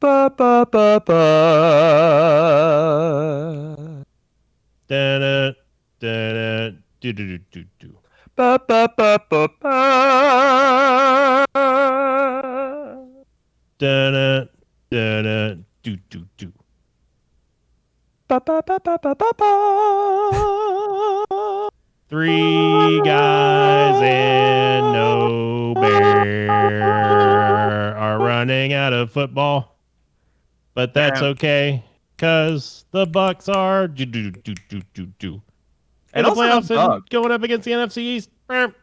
Ba ba ba ba. Da-da, da-da, do-do-do-do-do. Ba ba ba ba ba. Da-da, da-da, do-do-do. Ba ba ba ba ba ba ba. Three guys and no bear are running out of football, but that's okay because the Bucks are do in And the also no playoffs and dog. going up against the NFC East. Burp,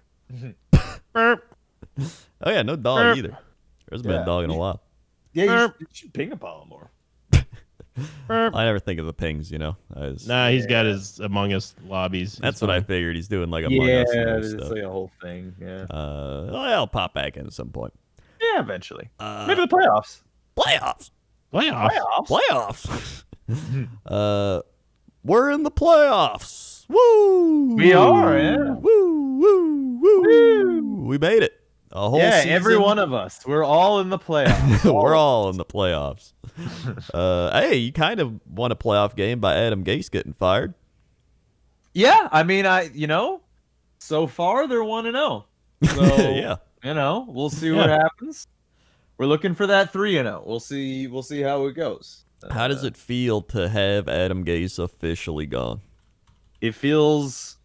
burp, Oh yeah, no dog burp, either. There's been a dog in a while. Yeah, burp, you should ping pong more. burp. I never think of the pings, Nah, he's got his Among Us lobbies. That's what I figured. He's doing like Among Yeah, Us and it's stuff. like a whole thing. Yeah, I'll pop back in at some point. yeah, eventually. Maybe the playoffs. Playoffs. Playoffs. We're in the playoffs. Woo! We are, yeah. Woo! We made it. A whole Yeah, season. every one of us. We're all in the playoffs. We're all in the playoffs. Hey, you kind of won a playoff game by Adam Gase getting fired. Yeah, I mean, so far they're 1-0. So, Yeah. We'll see what happens. We're looking for that 3-0. We'll see how it goes. How does it feel to have Adam Gase officially gone? It feels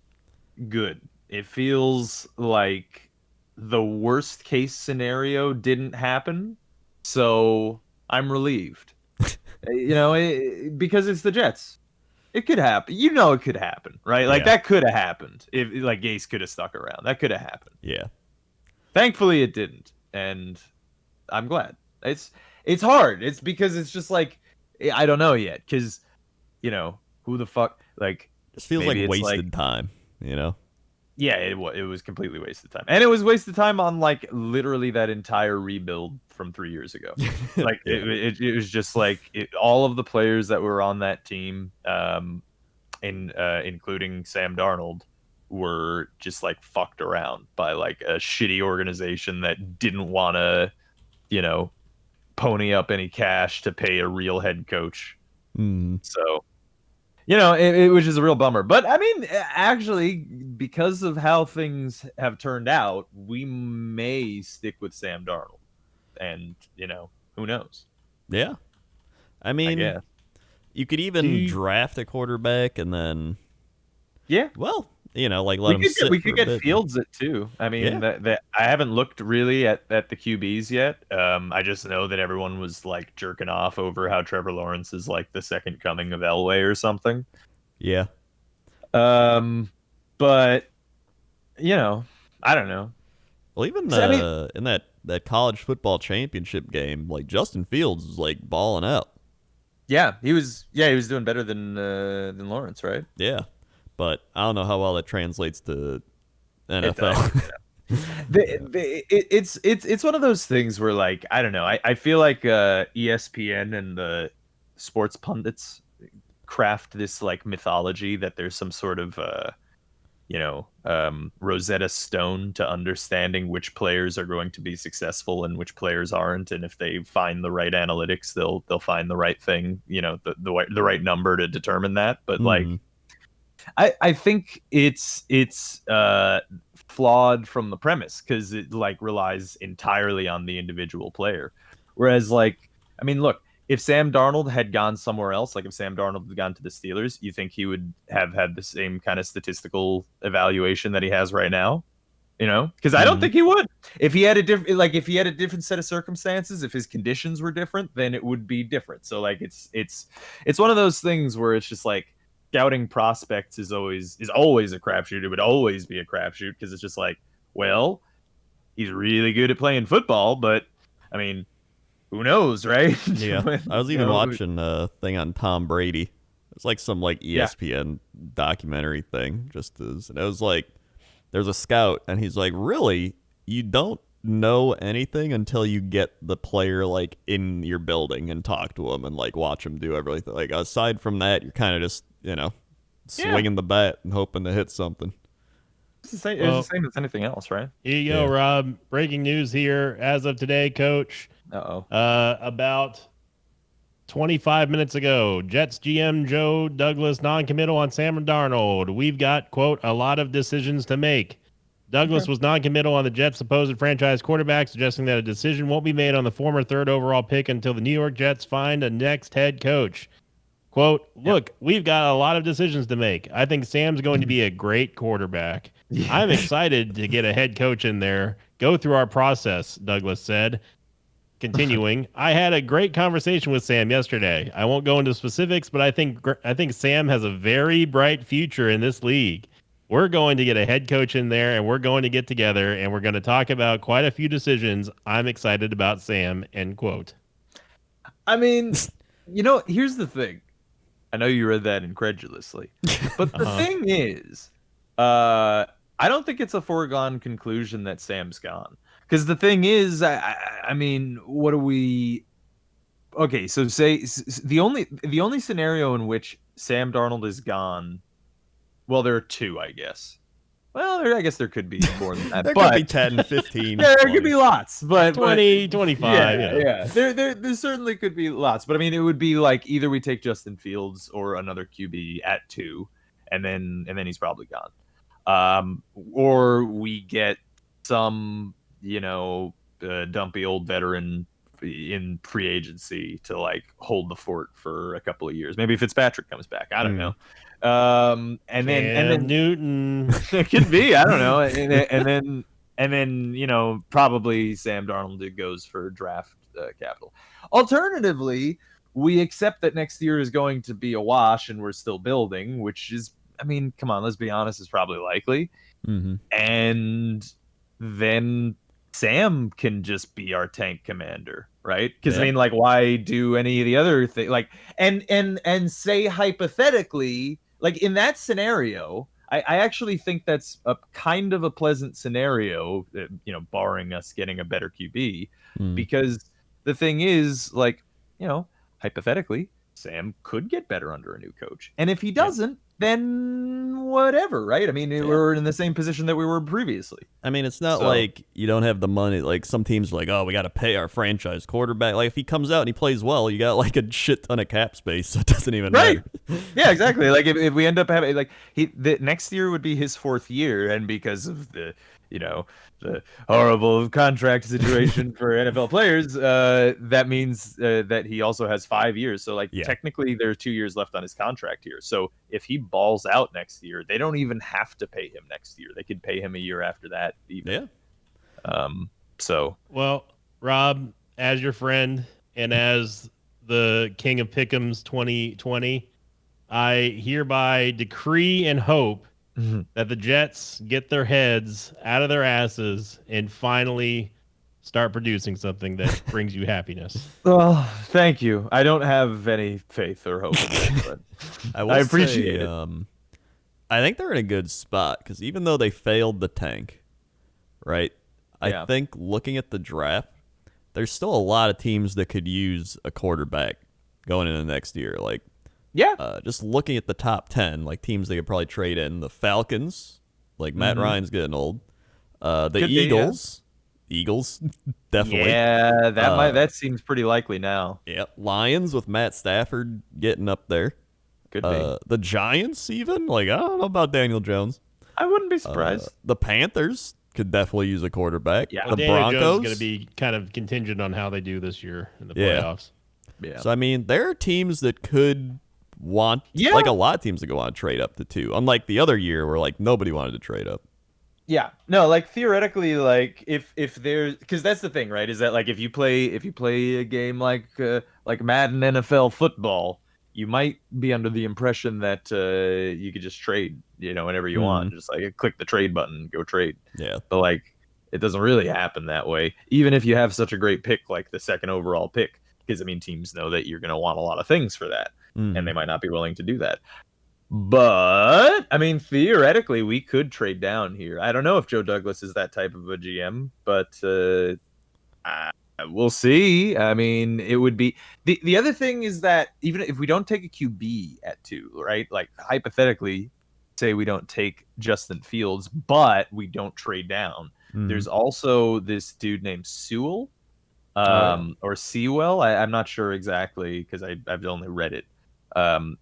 good. It feels like the worst case scenario didn't happen. So, I'm relieved. Because it's the Jets. It could happen. It could happen, right? Like that could have happened if like Gase could have stuck around. That could have happened. Yeah. Thankfully it didn't. And I'm glad. It's hard. It's because it's just like I don't know yet cuz who the fuck like This feels like wasted time, Yeah, it was completely wasted time. And it was wasted time on like literally that entire rebuild from 3 years ago. Like it was just like all of the players that were on that team including Sam Darnold were just like fucked around by like a shitty organization that didn't want to, pony up any cash to pay a real head coach. So it was just a real bummer. But I mean, actually, because of how things have turned out, we may stick with Sam Darnold. And, who knows? Yeah. I mean, you could even draft a quarterback and then, well, let him sit. We could get Fields it too. I mean, that I haven't looked really at the QBs yet. I just know that everyone was like jerking off over how Trevor Lawrence is like the second coming of Elway or something. Yeah. But I don't know. Well, even in that college football championship game, like Justin Fields was like balling out. Yeah, he was doing better than Lawrence, right? Yeah. But I don't know how well that translates to NFL. It's one of those things where like I don't know. I feel like ESPN and the sports pundits craft this like mythology that there's some sort of Rosetta Stone to understanding which players are going to be successful and which players aren't, and if they find the right analytics, they'll find the right thing, the right number to determine that. But like I think it's flawed from the premise because it like relies entirely on the individual player. Whereas like, I mean, look, if Sam Darnold had gone somewhere else, like if Sam Darnold had gone to the Steelers, you think he would have had the same kind of statistical evaluation that he has right now? Because I don't think he would. If he had a different set of circumstances, if his conditions were different, then it would be different. So like, it's one of those things where it's just like, scouting prospects is always a crapshoot. It would always be a crapshoot because it's just like, well, he's really good at playing football, but I mean, who knows, right? Yeah, I was even watching a thing on Tom Brady. It's like some like ESPN documentary thing, and it was like, there's a scout, and he's like, really, you don't know anything until you get the player like in your building and talk to him and like watch him do everything. Like aside from that, you're kind of just swinging the bat and hoping to hit something. It's the same as anything else, right? Here you go, Rob. Breaking news here as of today, Coach. Uh-oh. About 25 minutes ago. Jets GM Joe Douglas non-committal on Sam Darnold. We've got, quote, a lot of decisions to make. Douglas was non-committal on the Jets' supposed franchise quarterback, suggesting that a decision won't be made on the former third overall pick until the New York Jets find a next head coach. Quote, look, we've got a lot of decisions to make. I think Sam's going to be a great quarterback. I'm excited to get a head coach in there. Go through our process, Douglas said. Continuing, I had a great conversation with Sam yesterday. I won't go into specifics, but I think Sam has a very bright future in this league. We're going to get a head coach in there, and we're going to get together, and we're going to talk about quite a few decisions. I'm excited about Sam, end quote. I mean, here's the thing. I know you read that incredulously, but the thing is, I don't think it's a foregone conclusion that Sam's gone. Because the thing is, I mean, what do we? Okay, so say the only scenario in which Sam Darnold is gone. Well, there are two, I guess. Well, I guess there could be more than that. There could be 10, 15. There could be lots, but 20, 25. Yeah. There certainly could be lots, but I mean, it would be like either we take Justin Fields or another QB at 2, and then he's probably gone, or we get some dumpy old veteran in free agency to like hold the fort for a couple of years. Maybe Fitzpatrick comes back. I don't know. And then Newton. It could be. I don't know. And then probably Sam Darnold goes for draft capital. Alternatively, we accept that next year is going to be a wash and we're still building, which is, I mean, come on, let's be honest, is probably likely. Mm-hmm. And then Sam can just be our tank commander, right? Because I mean, like, why do any of the other thing? Like, and say hypothetically, like in that scenario, I actually think that's a kind of a pleasant scenario, barring us getting a better QB, because the thing is, like, hypothetically, Sam could get better under a new coach, and if he doesn't, then whatever, right? I mean, we're in the same position that we were previously. I mean, it's not like you don't have the money. Like some teams are like, oh, we got to pay our franchise quarterback. Like if he comes out and he plays well, you got like a shit ton of cap space, so it doesn't even matter. Yeah, exactly. Like if we end up having like the next year would be his 4th year, and because of the horrible contract situation for NFL players, that means that he also has 5 years. So technically there are 2 years left on his contract here. So if he balls out next year, they don't even have to pay him next year. They could pay him a year after that even. Well, Rob, as your friend and as the King of Pick'ems 2020, I hereby decree and hope that the Jets get their heads out of their asses and finally start producing something that brings you happiness. Well, thank you. I don't have any faith or hope in that, but I appreciate it. I think they're in a good spot because even though they failed the tank, right? I think looking at the draft, there's still a lot of teams that could use a quarterback going into next year. Like, just looking at the top 10, like teams they could probably trade in, the Falcons, like Matt Ryan's getting old. The Eagles, definitely. Yeah, that seems pretty likely now. Yeah, Lions with Matt Stafford getting up there. Could be. The Giants even, like I don't know about Daniel Jones. I wouldn't be surprised. The Panthers could definitely use a quarterback. Yeah, the Daniel Broncos Jones is going to be kind of contingent on how they do this year in the playoffs. Yeah. So I mean, there are teams that could want, like a lot of teams that go on to trade up to 2. Unlike the other year where like nobody wanted to trade up. Yeah, no, like theoretically, like if there's, because that's the thing, right? Is that like if you play a game like Madden NFL football, you might be under the impression that you could just trade, whenever you want, just like click the trade button, go trade. Yeah, but like it doesn't really happen that way. Even if you have such a great pick, like the 2nd overall pick, because I mean teams know that you're going to want a lot of things for that, and they might not be willing to do that. But I mean, theoretically, we could trade down here. I don't know if Joe Douglas is that type of a GM, but we'll see. I mean, it would be the other thing is that even if we don't take a QB at 2, right? Like hypothetically, say we don't take Justin Fields, but we don't trade down. There's also this dude named Sewell or Sewell. I'm not sure exactly because I've only read it.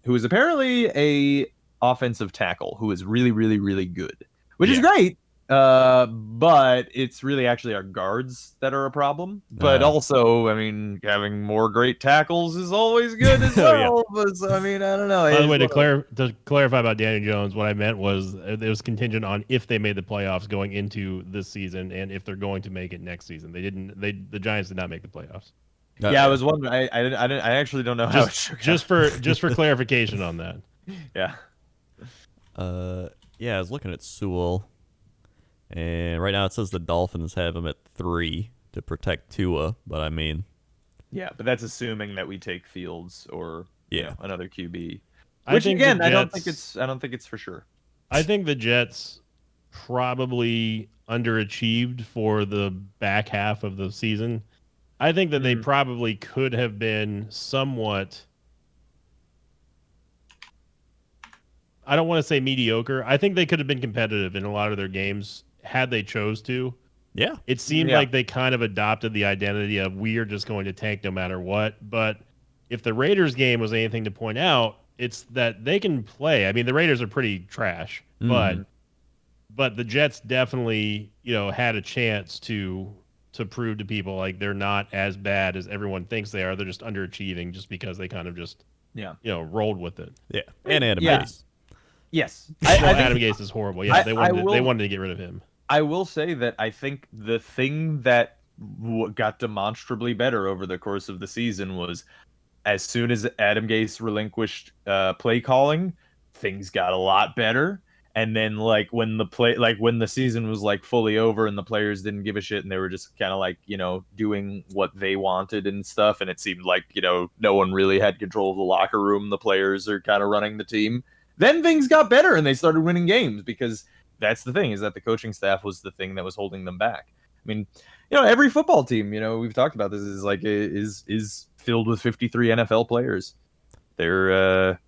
Who is apparently a offensive tackle who is really, really, really good, which is great. But it's really actually our guards that are a problem. But also, I mean, having more great tackles is always good as well. But, I mean, I don't know. By the way, to clarify about Daniel Jones, what I meant was it was contingent on if they made the playoffs going into this season and if they're going to make it next season. They didn't. The Giants did not make the playoffs. Yeah, I was wondering. I actually don't know how. Just for clarification on that. Yeah. Yeah, I was looking at Sewell. And right now it says the Dolphins have him at 3 to protect Tua, but I mean, yeah, but that's assuming that we take Fields or another QB. Which again, I don't think it's for sure. I think the Jets probably underachieved for the back half of the season. I think that they probably could have been somewhat. I don't want to say mediocre. I think they could have been competitive in a lot of their games had they chose to. Yeah. It seemed like they kind of adopted the identity of we are just going to tank no matter what. But if the Raiders game was anything to point out, it's that they can play. I mean, the Raiders are pretty trash, but the Jets definitely, had a chance to prove to people like they're not as bad as everyone thinks they are. They're just underachieving just because they kind of just rolled with it. Yeah. And Adam Gase. Yes. Adam Gase is horrible. Yeah, they wanted to get rid of him. I will say that I think the thing that got demonstrably better over the course of the season was as soon as Adam Gase relinquished play calling, things got a lot better. And then when the season was fully over and the players didn't give a shit and they were just kind of doing what they wanted and stuff, and it seemed like no one really had control of the locker room. The players are kind of running the team. Then things got better and they started winning games because that's the thing, is that the coaching staff was the thing that was holding them back. I mean, every football team, we've talked about this, is filled with 53 NFL players. They're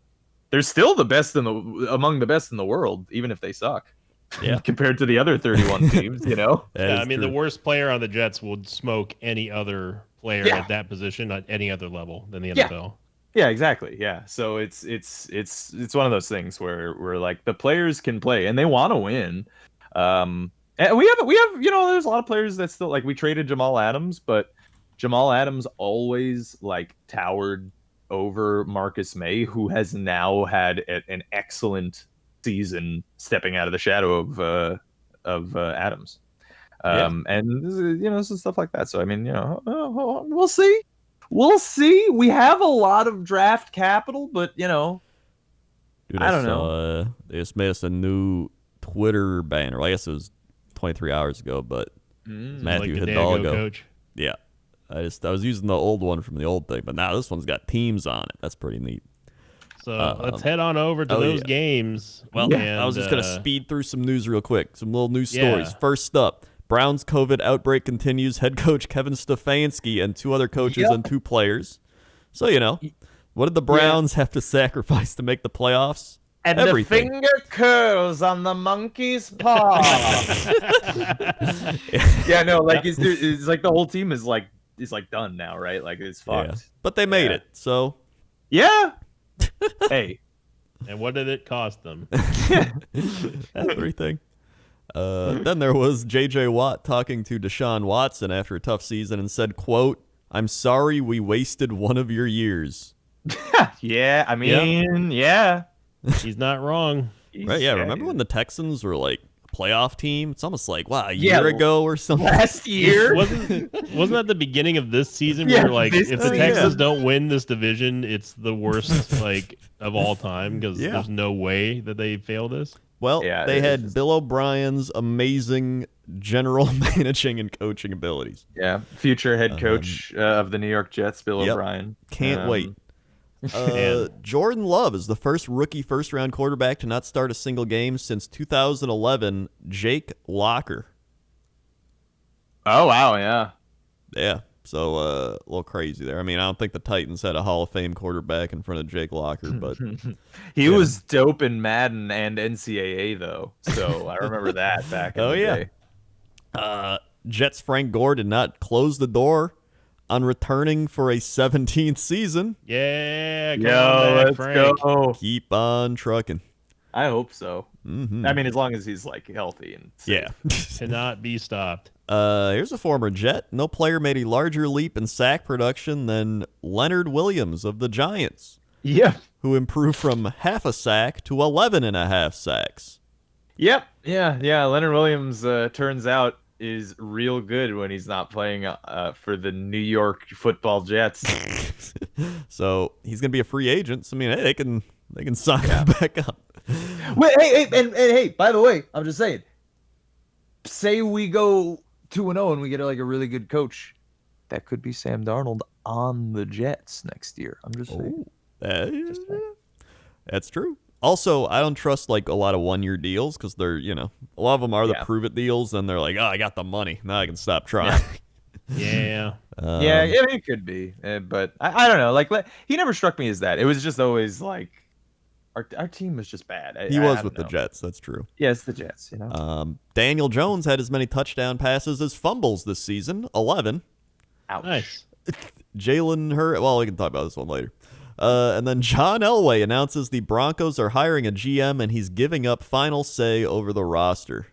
still the best among the best in the world, even if they suck. Yeah. Compared to the other 31 teams, Yeah, I mean, the worst player on the Jets would smoke any other player at that position at any other level than the NFL. Yeah, exactly. Yeah, so it's one of those things where the players can play and they want to win. And we have there's a lot of players that still we traded Jamal Adams, but Jamal Adams always towered over Marcus May, who has now had an excellent season stepping out of the shadow of Adams. And some stuff like that. So I mean, we'll see. We'll see. We have a lot of draft capital, but Dude, I don't know. They just made us a new Twitter banner. I guess it was 23 hours ago, but Matthew Hidalgo. Coach. Yeah, I was using the old one from the old thing, but now this one's got teams on it. That's pretty neat. So let's head on over to those games. Well, I was just gonna speed through some news real quick. Some little news stories. First up, Browns COVID outbreak continues. Head coach Kevin Stefanski and 2 other coaches and 2 players. So, what did the Browns have to sacrifice to make the playoffs? And everything. The finger curls on the monkey's paw. It's like the whole team is done now, right? It's fucked. Yeah. But they made it, so. Yeah. Hey. And what did it cost them? Everything. Then there was J.J. Watt talking to Deshaun Watson after a tough season and said, quote, "I'm sorry we wasted one of your years." Yeah, I mean, yeah. He's not wrong. Right, yeah. Remember when the Texans were a playoff team? It's almost a year ago or something. Last year? Wasn't that the beginning of this season where if the Texans don't win this division, it's the worst of all time because there's no way that they fail this? Well, they had Bill O'Brien's amazing general managing and coaching abilities. Yeah, future head coach of the New York Jets, Bill O'Brien. Can't wait. Jordan Love is the first rookie first-round quarterback to not start a single game since 2011, Jake Locker. Oh, wow, yeah. Yeah, so a little crazy there. I mean, I don't think the Titans had a Hall of Fame quarterback in front of Jake Locker, but... He was dope in Madden and NCAA, though, so I remember that back in the day. Jets' Frank Gore did not close the door on returning for a 17th season. Yeah, come Yo, on back, let's Frank. go. Keep on trucking. I hope so. Mm-hmm. I mean, as long as he's like healthy and safe. Yeah. Cannot be stopped. Here's a former Jet. No player made a larger leap in sack production than Leonard Williams of the Giants, Yeah. who improved from half a sack to 11 and a half sacks. Yep. Yeah. Leonard Williams turns out is real good when he's not playing for the New York Football Jets. So he's gonna be a free agent. So I mean, hey, they can sign him back up. Wait, hey! By the way, I'm just saying. Say we go 2-0 and we get like a really good coach, that could be Sam Darnold on the Jets next year. I'm just saying. That's true. Also, I don't trust like a lot of 1-year deals because they're, a lot of them are the prove it deals, and they're like, oh, I got the money, now I can stop trying. Yeah. It could be, but I don't know. Like he never struck me as that. It was just always like our team was just bad. He was with the Jets. That's true. Yeah, it's the Jets. Daniel Jones had as many touchdown passes as fumbles this season, 11. Ouch. Nice. Jalen Hurts. Well, we can talk about this one later. And then John Elway announces the Broncos are hiring a GM and he's giving up final say over the roster.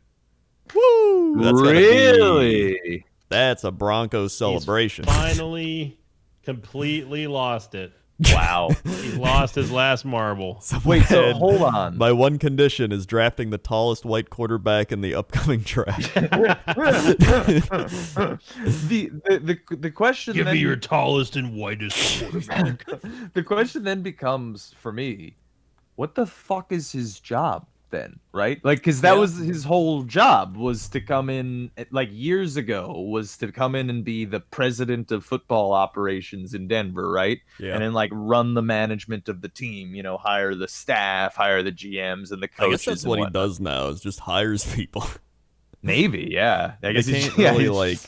Woo! Really? That's a Broncos celebration. He's finally completely lost it. Wow. He lost his last marble. Wait, so hold on. My one condition is drafting the tallest white quarterback in the upcoming draft. The question Give then me your tallest and whitest quarterback. the question then becomes for me, what the fuck is his job then, right? Like, because that was his whole job, was to come in, like years ago, was to come in and be the president of football operations in Denver, right? Yeah. And then like run the management of the team, hire the staff, hire the GMs and the coaches. I guess that's what he does now, is just hires people. Maybe, yeah. I guess they he's can't really like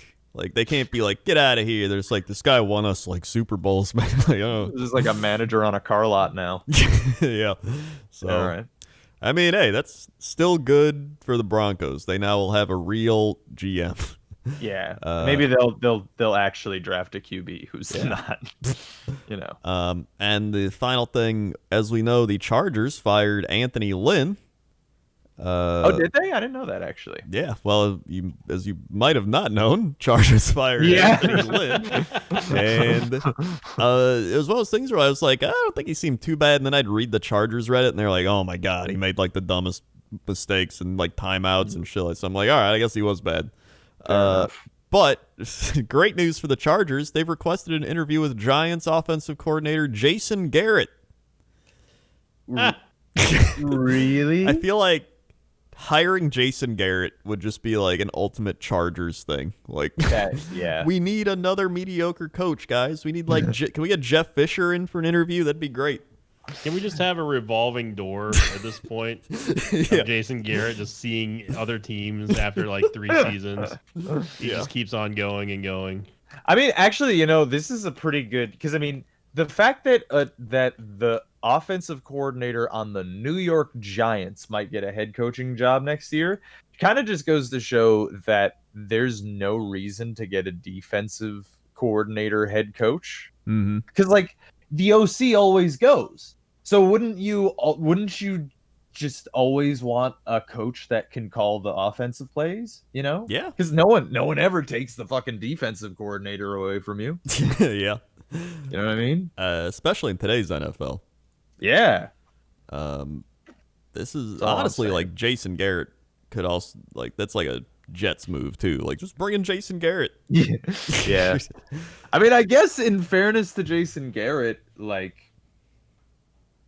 they can't be like, get out of here. There's like, this guy won us like Super Bowls, man. Like, oh. This is like a manager on a car lot now. Yeah. So all right. I mean, hey, that's still good for the Broncos. They now will have a real GM. Yeah, maybe they'll actually draft a QB who's not, And the final thing, as we know, the Chargers fired Anthony Lynn. Did they? I didn't know that actually. Yeah, well, as you might have not known, Chargers fired Anthony Lynn. And it was one of those things where I was like, I don't think he seemed too bad. And then I'd read the Chargers Reddit, and they're like, oh my God, he made like the dumbest mistakes and like timeouts and shit. So I'm like, all right, I guess he was bad. But great news for the Chargers. They've requested an interview with Giants offensive coordinator Jason Garrett. Really? I feel like hiring Jason Garrett would just be like an ultimate Chargers thing. Like, we need another mediocre coach, guys. We need like, can we get Jeff Fisher in for an interview? That'd be great. Can we just have a revolving door at this point? Of Jason Garrett just seeing other teams after like 3 seasons. He just keeps on going and going. I mean, actually, this is a pretty good, because I mean, the fact that that the offensive coordinator on the New York Giants might get a head coaching job next year kind of just goes to show that there's no reason to get a defensive coordinator head coach. Because like the OC always goes. So wouldn't you just always want a coach that can call the offensive plays, Yeah. Because no one ever takes the fucking defensive coordinator away from you. Yeah. You know what I mean? Especially in today's NFL. Yeah. This is honestly like Jason Garrett could also like, that's like a Jets move too. Like, just bring in Jason Garrett. Yeah. I mean, I guess in fairness to Jason Garrett, like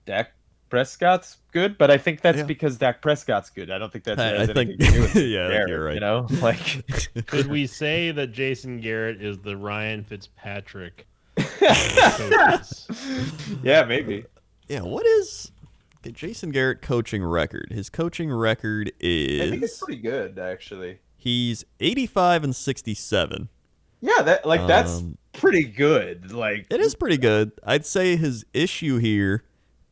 Dak Prescott's good, but I think that's because Dak Prescott's good. I don't think that's anything to do with Garrett, you're right. Like, could we say that Jason Garrett is the Ryan Fitzpatrick coaches? Yeah, maybe. Yeah, what is Jason Garrett coaching record? His coaching record is, I think it's pretty good, actually. He's 85-67. Yeah, that's pretty good. Like, it is pretty good. I'd say his issue here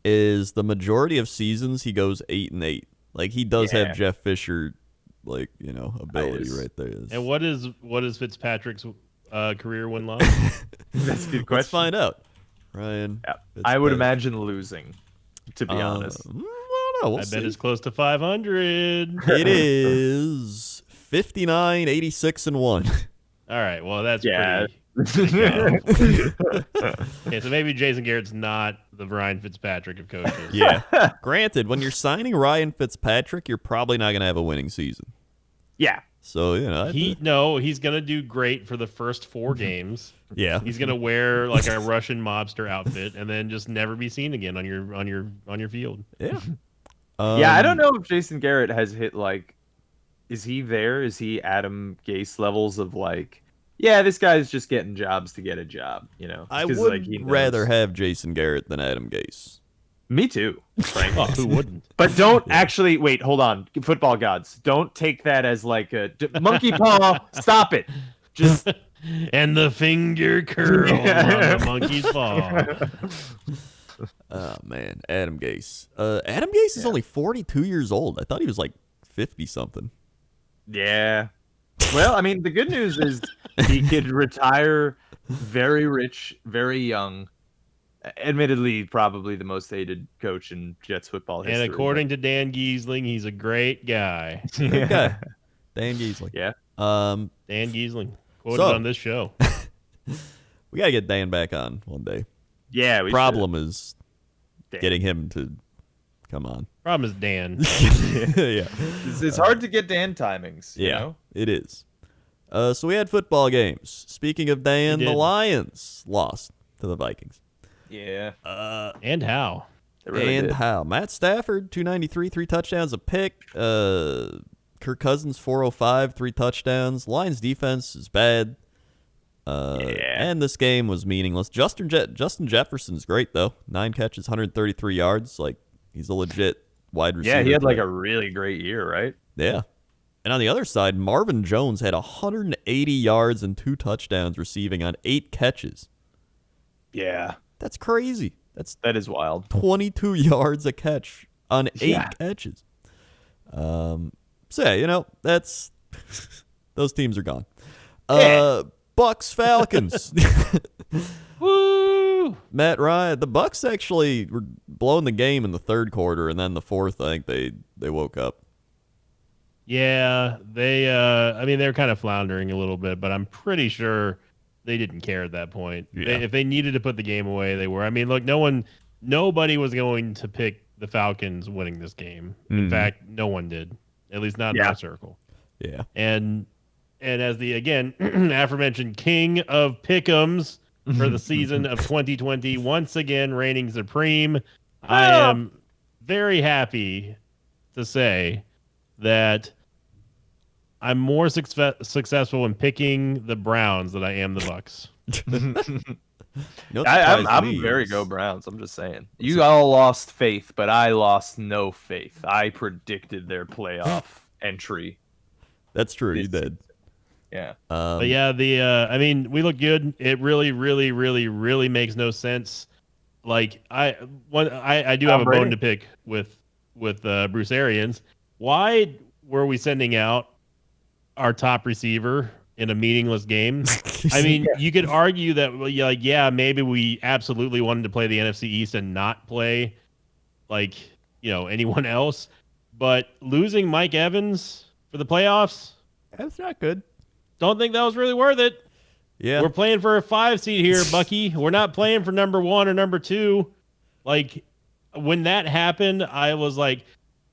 is the majority of seasons he goes 8-8. Like, he does have Jeff Fisher, like, ability right there. And what is Fitzpatrick's career win-loss? That's a good question. Let's find out. Ryan. Yeah. I would imagine losing, to be honest. I don't know. We'll I see. bet it's close to 500. It is 59, 86, and 1. All right. Well, that's Yeah. pretty. Okay, so maybe Jason Garrett's not the Ryan Fitzpatrick of coaches. Yeah. Granted, when you're signing Ryan Fitzpatrick, you're probably not going to have a winning season. Yeah. So, he's gonna do great for the first 4 games. Yeah. He's gonna wear like a Russian mobster outfit and then just never be seen again on your field. Yeah. Yeah, I don't know if Jason Garrett has hit is he there? Is he Adam Gase levels of yeah, this guy's just getting jobs to get a job, I 'Cause, would he knows. rather have Jason Garrett than Adam Gase. Me too, frankly. Oh, who wouldn't? But don't actually wait. Hold on, football gods. Don't take that as a monkey paw. Stop it. Just and the finger curl on the monkey's paw. Oh man, Adam Gase. Adam Gase is only 42 years old. I thought he was 50 something. yeah. Well, I mean, the good news is he could retire very rich, very young. Admittedly, probably the most hated coach in Jets football history. And according to Dan Giesling, he's a great guy. Good guy. Dan Giesling. Yeah. Dan Giesling, quoted on this show. We gotta get Dan back on one day. Yeah. We Problem is Dan. getting him to come on. Problem is Dan. Yeah. It's hard to get Dan timings. You know? It is. So we had football games. Speaking of Dan, We the did. Lions lost to the Vikings. Yeah. And how? It really and did. how? Matt Stafford, 293, 3 touchdowns, a pick. Kirk Cousins, 405, 3 touchdowns. Lions defense is bad. And this game was meaningless. Justin Jefferson's great, though. 9 catches, 133 yards. He's a legit wide receiver. Yeah, he had a really great year, right? Yeah. And on the other side, Marvin Jones had 180 yards and 2 touchdowns receiving on 8 catches. Yeah. That's crazy. That is wild. 22 yards a catch on 8 catches. So yeah, that's those teams are gone. Bucks Falcons. Woo! Matt Ryan, the Bucks actually were blowing the game in the 3rd quarter, and then the 4th, I think they woke up. Yeah, they're kind of floundering a little bit, but I'm pretty sure they didn't care at that point. Yeah. If they needed to put the game away, they were. I mean, look, nobody was going to pick the Falcons winning this game. In fact, no one did. At least not in our circle. Yeah. And as the aforementioned king of pick'ems for the season of 2020, once again reigning supreme, I am very happy to say that I'm more successful in picking the Browns than I am the Bucks. I'm very go Browns. I'm just saying. You all lost faith, but I lost no faith. I predicted their playoff entry. That's true. You did. Yeah. But yeah, we look good. It really, really, really, really makes no sense. I do have a bone to pick with Bruce Arians. Why were we sending out our top receiver in a meaningless game? I mean, you could argue that, maybe we absolutely wanted to play the NFC East and not play, anyone else. But losing Mike Evans for the playoffs, that's not good. don't think that was really worth it. Yeah. We're playing for a 5 seed here, Bucky. We're not playing for number 1 or number 2. When that happened, I was like,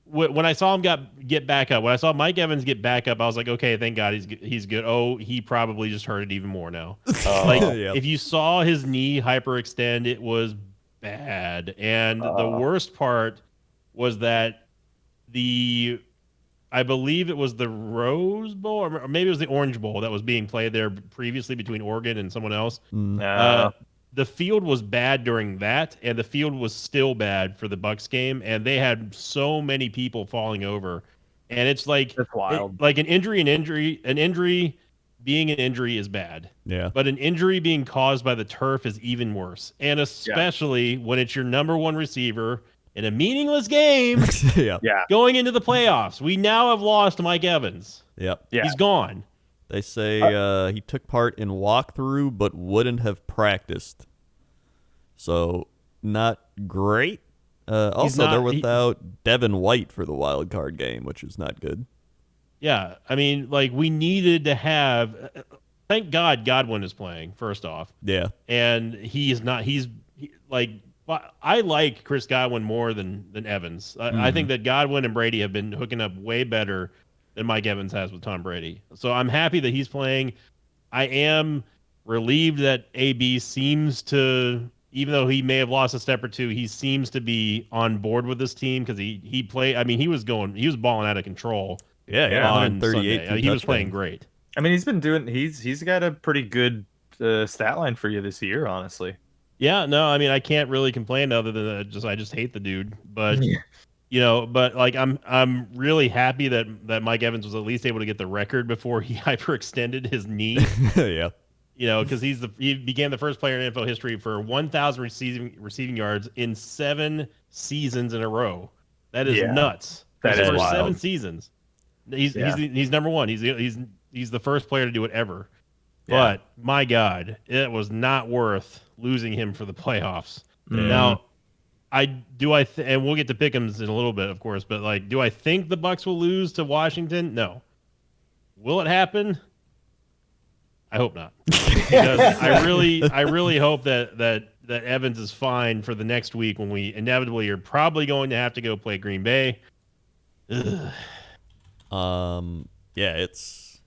when I saw him get back up, when I saw Mike Evans get back up, I was like, okay, thank God he's good. Oh, he probably just hurt it even more now. If you saw his knee hyperextend, it was bad. And the worst part was that I believe it was the Rose Bowl, or maybe it was the Orange Bowl that was being played there previously between Oregon and someone else. The field was bad during that, and the field was still bad for the Bucks game, and they had so many people falling over. And it's that's wild. An injury being an injury is bad. Yeah. But an injury being caused by the turf is even worse. And especially when it's your number 1 receiver in a meaningless game going into the playoffs. We now have lost Mike Evans. Yep. Yeah. He's gone. They say he took part in walkthrough but wouldn't have practiced. So not great. Also, they're without Devin White for the wild card game, which is not good. Yeah, I mean, like we needed to have. Thank God Godwin is playing. First off, Yeah, and he is not. Like I like Chris Godwin more than Evans. I think that Godwin and Brady have been hooking up way better than Mike Evans has with Tom Brady. So I'm happy that he's playing. I am relieved that AB seems to, even though he may have lost a step or two, he seems to be on board with this team because he played. I mean, he was balling out of control. Yeah, On 138. Sunday. He was playing great. I mean, he's got a pretty good stat line for you this year, honestly. Yeah, no, I mean, I can't really complain other than I just hate the dude. But but like I'm really happy that Mike Evans was at least able to get the record before he hyperextended his knee. Yeah. Because he became the first player in NFL history for 1,000 receiving yards in 7 seasons in a row. That is nuts. That is for wild. 7 seasons. He's number one. He's the first player to do it ever. But my God, it was not worth losing him for the playoffs. Now, and we'll get to Pick'ems in a little bit, of course. But like, do I think the Bucs will lose to Washington? No. Will it happen? I hope not. Because I really hope that Evans is fine for the next week when we inevitably are probably going to have to go play Green Bay. Ugh. Yeah, it's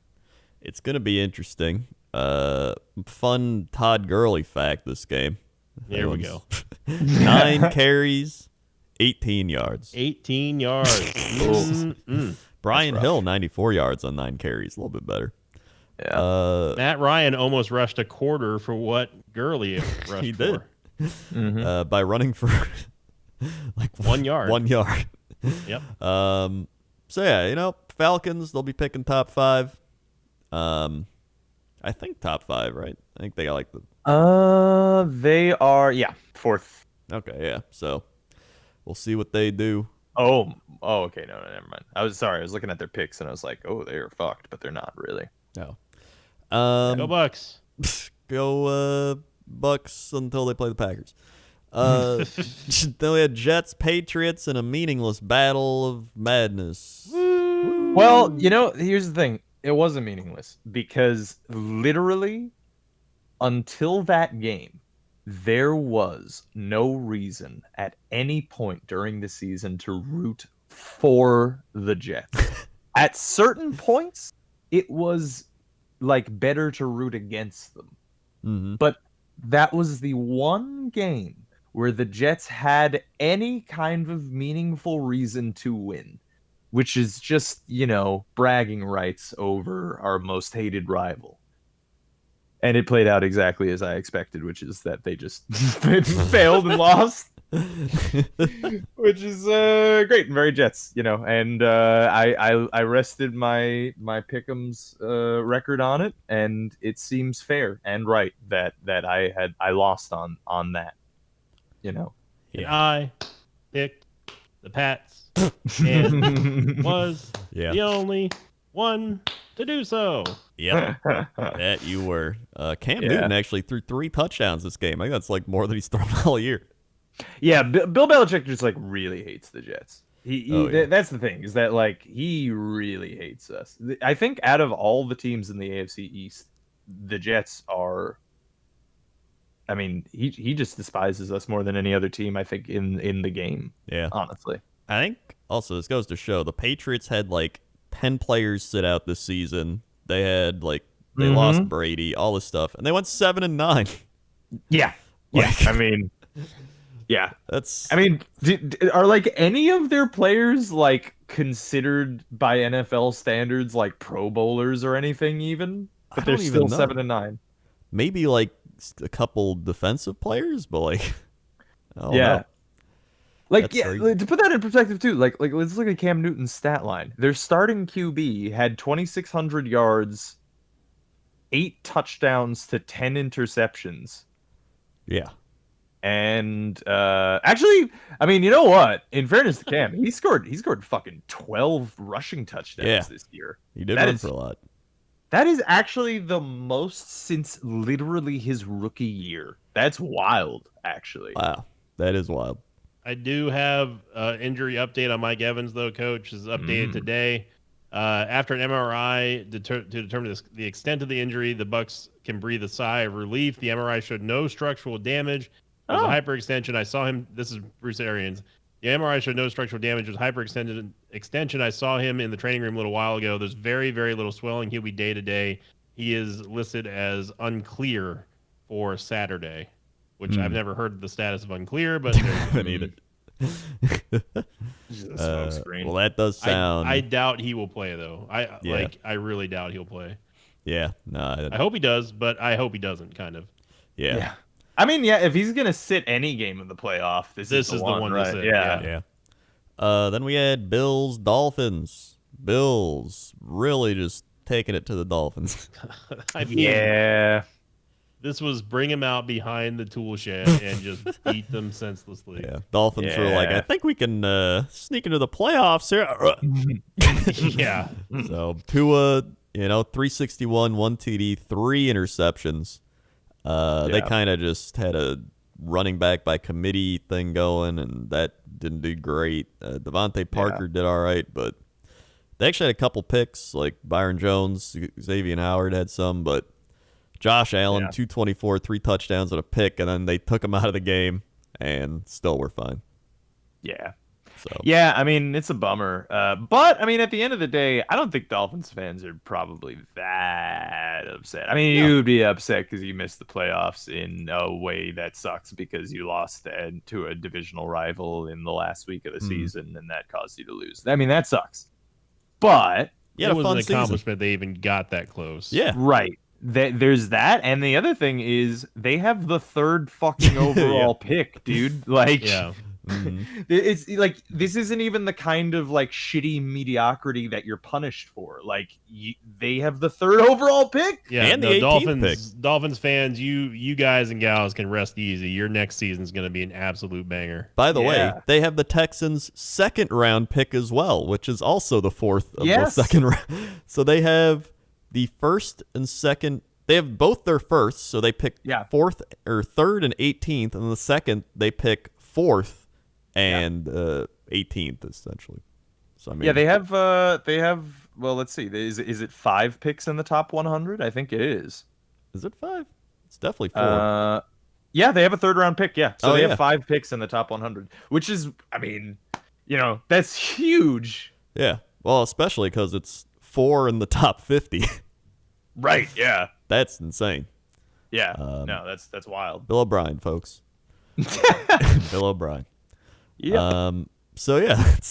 gonna be interesting. Fun Todd Gurley fact this game. Here we go. 9 carries, 18 yards. 18 yards. Brian Hill, 94 yards on 9 carries, a little bit better. Yeah. Matt Ryan almost rushed a quarter for what Gurley rushed he did. for. By running for like 1 yard. 1 yard. Yep. So yeah, Falcons, they'll be picking top 5. I think top 5, right? I think they got like the they are 4th. Okay, yeah. So we'll see what they do. Oh, okay, no, never mind. I was looking at their picks and I was like, oh, they're fucked, but they're not really. No. Go Bucks. Go Bucks until they play the Packers. Then we had Jets, Patriots in a meaningless battle of madness. Well, here's the thing. It wasn't meaningless because literally until that game, there was no reason at any point during the season to root for the Jets. At certain points, it was like better to root against them. Mm-hmm. But that was the one game where the Jets had any kind of meaningful reason to win, which is just, bragging rights over our most hated rival. And it played out exactly as I expected, which is that they just failed and lost. Which is great and very Jets, and I rested my Pick'ems record on it, and it seems fair and right that I lost on that, And I picked the Pats and was the only one to do so. Yep, that you were. Cam Newton actually threw 3 touchdowns this game. I think that's like more than he's thrown all year. Yeah, Bill Belichick just like really hates the Jets. That's the thing, is that like he really hates us. I think out of all the teams in the AFC East, the Jets are. I mean, he just despises us more than any other team, I think, in the game. Yeah, honestly. I think also this goes to show the Patriots had like 10 players sit out this season. They had they lost Brady, all this stuff, and they went 7-9. Yeah, I mean. Yeah, that's. I mean, are like any of their players like considered by NFL standards like Pro Bowlers or anything even? But they're still 7-9. Maybe like a couple defensive players, but like, I don't know. Like to put that in perspective too. Like let's look at Cam Newton's stat line. Their starting QB had 2,600 yards, 8 touchdowns to 10 interceptions. Yeah. And actually, I mean, you know what? In fairness to Cam, he scored fucking 12 rushing touchdowns this year. He did run for a lot. That is actually the most since literally his rookie year. That's wild, actually. Wow, that is wild. I do have injury update on Mike Evans, though, Coach. Is updated today. After an MRI to determine the extent of the injury, the Bucs can breathe a sigh of relief. The MRI showed no structural damage. It was a hyperextension. I saw him. This is Bruce Arians. The MRI showed no structural damage. It was hyperextension. I saw him in the training room a little while ago. There's very, very little swelling. He'll be day to day. He is listed as unclear for Saturday, which I've never heard the status of unclear, but Haven't either. Well, that does sound. I doubt he will play though. I really doubt he'll play. Yeah, no. I hope he does, but I hope he doesn't. Kind of. Yeah. I mean, yeah, if he's gonna sit any game in the playoff, this is the one, right? to sit. Yeah. Then we had Bills, Dolphins. Bills really just taking it to the Dolphins. I mean, this was bring him out behind the tool shed and just beat them senselessly. Yeah, Dolphins were like, I think we can sneak into the playoffs here. Yeah. So Tua, 361, 1 TD, 3 interceptions. They kind of just had a running back by committee thing going, and that didn't do great. Devontae Parker did all right, but they actually had a couple picks, like Byron Jones, Xavier Howard had some, but Josh Allen, 224, 3 touchdowns and a pick, and then they took him out of the game, and still were fine. Yeah. So. Yeah, I mean, it's a bummer. But, I mean, at the end of the day, I don't think Dolphins fans are probably that upset. I mean, you would be upset because you missed the playoffs in a way that sucks because you lost to a divisional rival in the last week of the season, and that caused you to lose. I mean, that sucks. But it was an accomplishment they even got that close. Yeah. Right. There's that, and the other thing is they have the 3rd fucking overall pick, dude. Like, it's like this isn't even the kind of like shitty mediocrity that you're punished for. Like, they have the 3rd overall pick. Yeah, and the Dolphins fans, you guys and gals can rest easy. Your next season's going to be an absolute banger. By the way, they have the Texans' 2nd round pick as well, which is also the 4th of the 2nd round. So they have the 1st and 2nd. They have both their firsts, so they pick 4th or 3rd and 18th, and the 2nd they pick 4th and 18th essentially. So I mean, they have. Well, let's see. Is it 5 picks in the top 100? I think it is. Is it 5? It's definitely 4. Yeah, they have a 3rd round pick. Yeah, so they have 5 picks in the top 100, which is, I mean, that's huge. Yeah. Well, especially because it's 4 in the top 50. Right. Yeah. That's insane. Yeah. No, that's wild. Bill O'Brien, folks. Bill O'Brien. Yeah. So yeah, it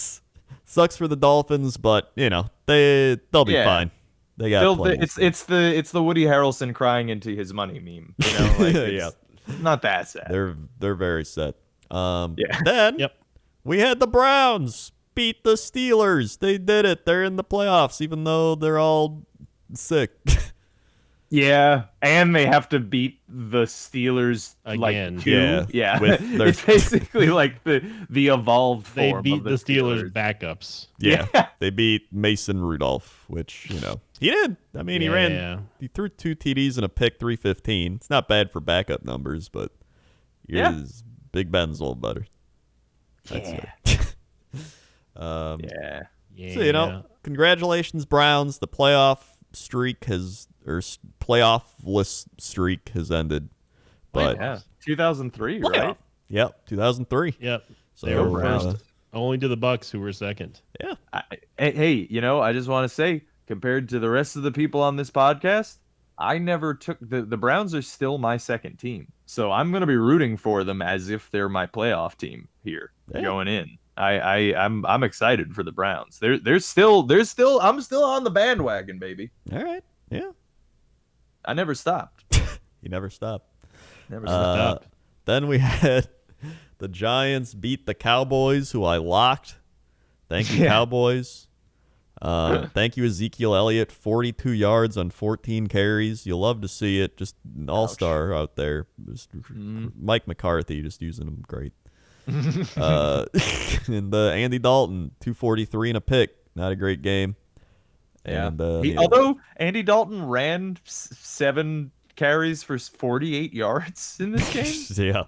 sucks for the Dolphins, but they'll be fine. They got it's the Woody Harrelson crying into his money meme. Like, not that sad. They're very sad. Then we had the Browns beat the Steelers. They did it. They're in the playoffs, even though they're all sick. Yeah, and they have to beat the Steelers again. Yeah. It's basically like the evolved form. They beat the Steelers backups. Yeah. They beat Mason Rudolph, which he did. I mean, he threw 2 TDs and a pick, 315. It's not bad for backup numbers, but Big Ben's a little better. That's So congratulations, Browns. The playoff streak playoff-less streak has ended. But 2003, right? Yep, 2003. Yep. So they were first, only to the Bucs, who were second. Yeah. Hey, I just want to say, compared to the rest of the people on this podcast, I never took the Browns are still my second team. So I'm going to be rooting for them as if they're my playoff team here going in. I'm excited for the Browns. I'm still on the bandwagon, baby. All right. Yeah. I never stopped. You never stopped. Never stopped. Then we had the Giants beat the Cowboys, who I locked. Thank you, Cowboys. Thank you, Ezekiel Elliott. 42 yards on 14 carries. You'll love to see it. Just an all-star out there. Mike McCarthy just using him great. And Andy Dalton, 243 and a pick. Not a great game. And although Andy Dalton ran 7 carries for 48 yards in this game. yeah.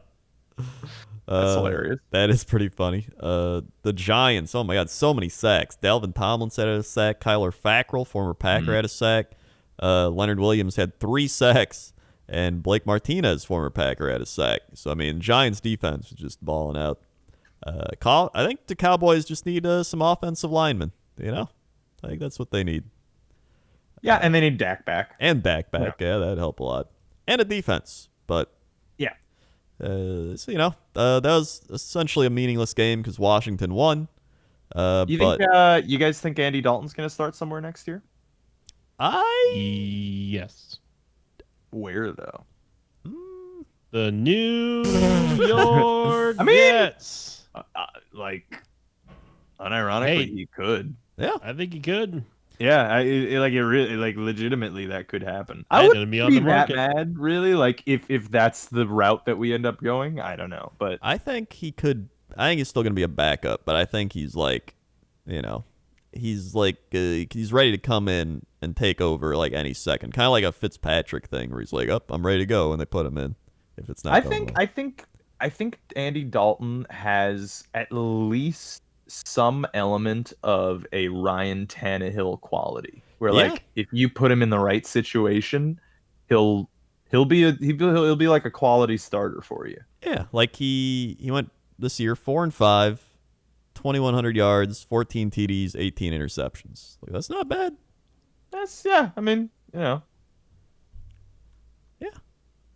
That's hilarious. That is pretty funny. The Giants, oh my God, so many sacks. Dalvin Tomlinson had a sack. Kyler Fackrell, former Packer, had a sack. Leonard Williams had 3 sacks. And Blake Martinez, former Packer, had a sack. So, I mean, Giants defense was just balling out. I think the Cowboys just need some offensive linemen, you know? I think that's what they need. Yeah, and they need Dak back. And Dak back. Yeah, that'd help a lot. And a defense. But, yeah. So, you know, that was essentially a meaningless game because Washington won. You guys think Andy Dalton's going to start somewhere next year? Yes. Where, though? The New York Jets. Unironically, he could. Yeah, I think he could. Yeah, it really legitimately that could happen. I wouldn't gonna be on the that market. mad, really. Like if that's the route that we end up going, I don't know, but I think he could. I think he's still gonna be a backup, but I think he's like, you know, he's ready to come in and take over like any second, kind of like a Fitzpatrick thing where he's like, "Up, I'm ready to go," and they put him in. If it's not, I think Andy Dalton has at least some element of a Ryan Tannehill quality, where like if you put him in the right situation, he'll be like a quality starter for you. Yeah, like he went this year 4-5, 2,100 yards, 14 TDs, 18 interceptions. Like, that's not bad. That's I mean, you know.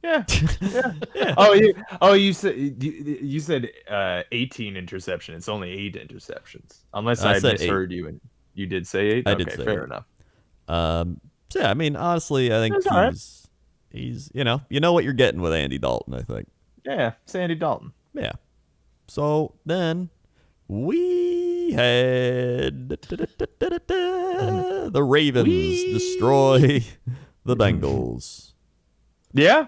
Yeah. You said 18 interception. It's only 8 interceptions. Unless I misheard you and you did say 8. I okay, did say fair 8. enough. So yeah, I mean, honestly, I think he's you know what you're getting with Andy Dalton, I think. Yeah, it's Andy Dalton. Yeah. So then we had the Ravens destroy the Bengals. Yeah.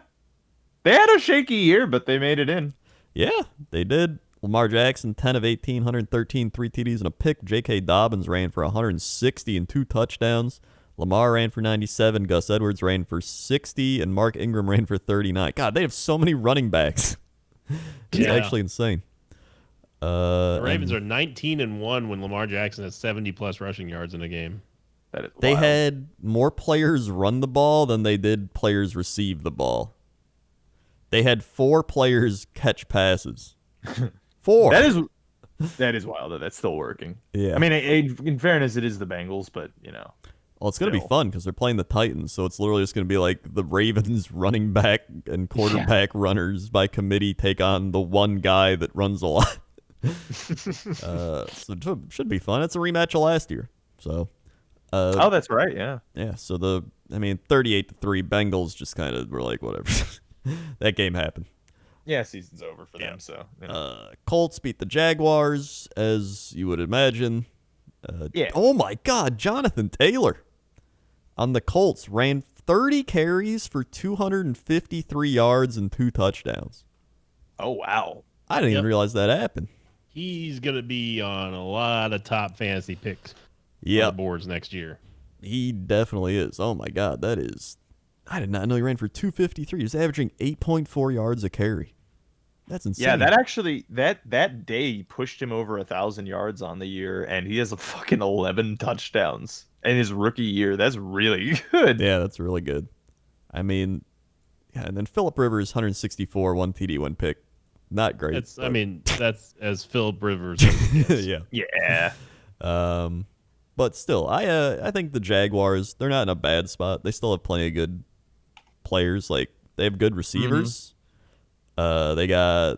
They had a shaky year, but they made it in. Yeah, they did. Lamar Jackson, 10 of 18, 113, 3 TDs and a pick. J.K. Dobbins ran for 160 and 2 touchdowns. Lamar ran for 97. Gus Edwards ran for 60. And Mark Ingram ran for 39. God, they have so many running backs. It's actually insane. The Ravens are 19-1 when Lamar Jackson has 70-plus rushing yards in a game. That is wild. They had more players run the ball than they did players receive the ball. They had 4 players catch passes. 4. That is wild that that's still working. Yeah. I mean, in fairness, it is the Bengals, but, you know. Well, it's going to be fun because they're playing the Titans, so it's literally just going to be like the Ravens running back and quarterback runners by committee take on the one guy that runs a lot. So it should be fun. It's a rematch of last year. So. That's right, yeah. Yeah, so 38-3, Bengals just kind of were like, whatever. That game happened. Yeah, season's over for them. So you know. Colts beat the Jaguars, as you would imagine. Oh my God, Jonathan Taylor on the Colts ran 30 carries for 253 yards and 2 touchdowns. Oh wow! I didn't even realize that happened. He's gonna be on a lot of top fantasy picks. On the boards next year. He definitely is. Oh my God, that is. I did not know he ran for 253. He was averaging 8.4 yards a carry. That's insane. Yeah, that actually that day pushed him over 1,000 yards on the year, and he has a fucking 11 touchdowns in his rookie year. That's really good. Yeah, that's really good. I mean, yeah, and then Phillip Rivers, 164, 1 TD, 1 pick. Not great. I mean, that's as Phillip Rivers. Yeah. Yeah. But still, I think the Jaguars, they're not in a bad spot. They still have plenty of good players. Like, they have good receivers. They got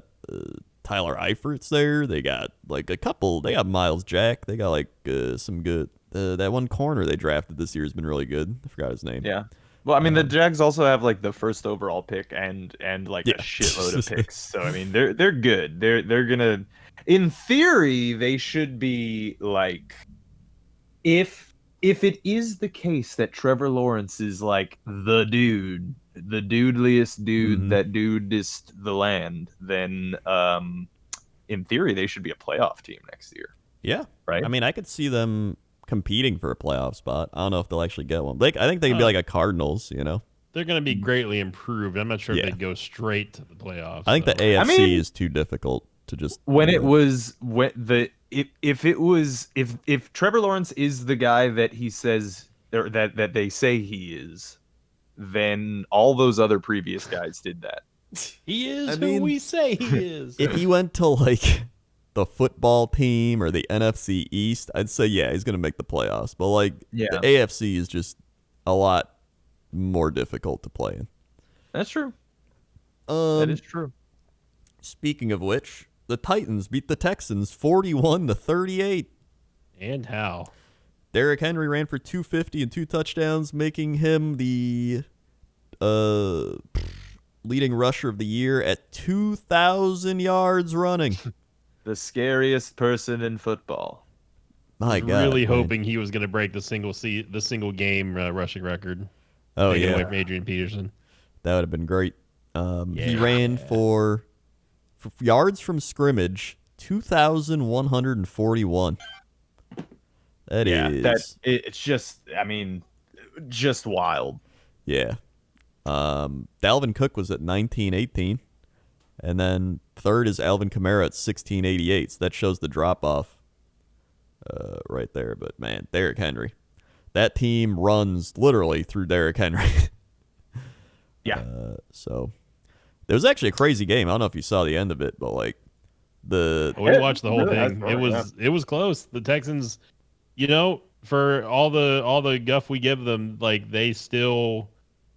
Tyler Eifert's there. They got like a couple. They got Miles Jack. They got like some good. That one corner they drafted this year has been really good. I forgot his name. Yeah. Well, I mean, the Jags also have like the first overall pick and like a shitload of picks. So I mean, they're good. They're gonna, in theory, they should be like, if it is the case that Trevor Lawrence is like the dudeliest dude that dudest the land, then in theory they should be a playoff team next year. Yeah. Right. I mean, I could see them competing for a playoff spot. I don't know if they'll actually get one. I think they can be like a Cardinals, you know. They're going to be greatly improved. I'm not sure if Yeah. they'd go straight to the playoffs. I think the though. AFC is too difficult to just when it was when the if Trevor Lawrence is the guy that he says or that they say he is, then all those other previous guys did that. He is I who mean, we say he is. if he went to like the football team or the NFC East, I'd say yeah, he's gonna make the playoffs. But like Yeah. the AFC is just a lot more difficult to play in. That's true. That is true. Speaking of which, the Titans beat the Texans 41-38. And how? Derrick Henry ran for 250 and 2 touchdowns, making him the leading rusher of the year at 2,000 yards running. The scariest person in football. My God, really man. hoping he was going to break the single game rushing record. Oh taken yeah, away from Adrian Peterson. that would have been great. He Yeah. ran for yards from scrimmage 2,141. That is It's just, I mean, just wild. yeah. Dalvin Cook was at 1918, and then third is Alvin Kamara at 1688. So that shows the drop off right there. But man, Derrick Henry, that team runs literally through Derrick Henry. Yeah. So there was actually a crazy game. I don't know if you saw the end of it, but like We watched the whole really thing. It was close. The Texans, for all the guff we give them, like they still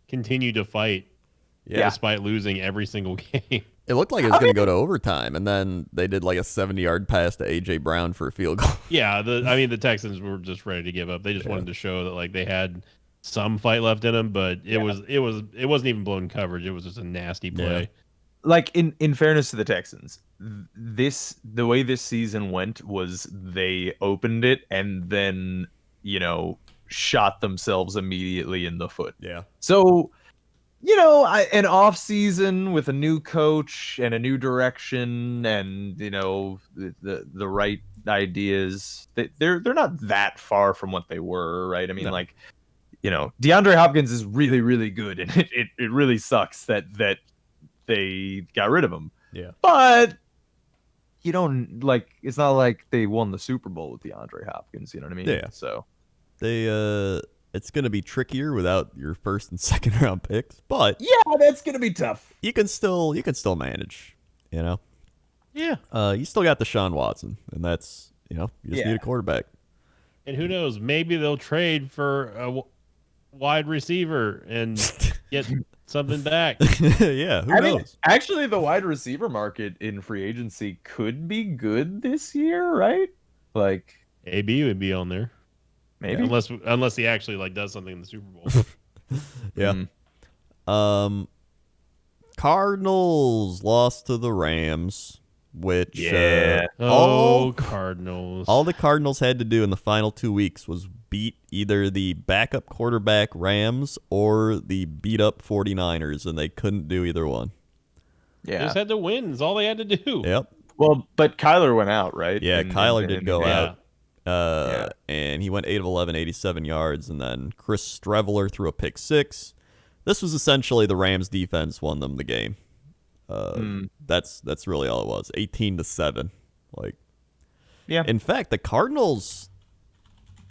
continue to fight despite losing every single game. it looked like it was going to go to overtime, and then they did like a 70-yard pass to AJ Brown for a field goal. Yeah, the Texans were just ready to give up. They just wanted to show that like they had some fight left in them, but it wasn't even blown coverage. It was just a nasty play. Yeah. Like in fairness to the Texans, the way this season went was they opened it and then shot themselves immediately in the foot. Yeah. So an off season with a new coach and a new direction and the right ideas, they're not that far from what they were, right? I mean, DeAndre Hopkins is really, really good, and it really sucks that they got rid of him. Yeah. But it's not like they won the Super Bowl with DeAndre Hopkins, you know what I mean? Yeah. So it's going to be trickier without your first and second round picks, but yeah, that's going to be tough. you can still manage, Yeah. You still got Deshaun Watson, and that's, you just need a quarterback. And who knows? Maybe they'll trade for a wide receiver and get something back. Yeah, who knows? Actually, the wide receiver market in free agency could be good this year, right? Like AB would be on there, maybe. unless he actually does something in the Super Bowl. Yeah. Cardinals lost to the Rams, which Cardinals. all the Cardinals had to do in the final 2 weeks was beat either the backup quarterback Rams or the beat up 49ers, and they couldn't do either one. They Yeah. just had to win. That's all they had to do. Yep. Well, but Kyler went out, right? Yeah, Kyler did go Yeah. out. And he went 8 of 11, 87 yards, and then Chris Streveler threw a pick 6. This was essentially the Rams defense won them the game. That's really all it was. 18-7. Yeah. In fact, the Cardinals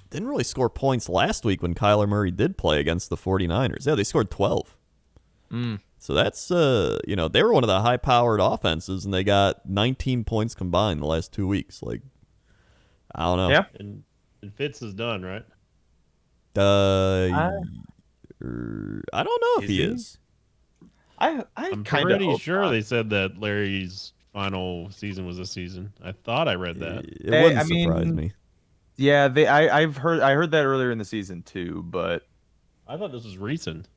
didn't really score points last week when Kyler Murray did play against the 49ers. Yeah, they scored 12. So that's they were one of the high-powered offenses, and they got 19 points combined the last 2 weeks. I don't know. Yeah. And Fitz is done, right? I don't know if he is. I'm kind pretty sure they said that Larry's final season was this season. I thought I read that. It wouldn't surprise me. Yeah, I heard that earlier in the season too, but I thought this was recent.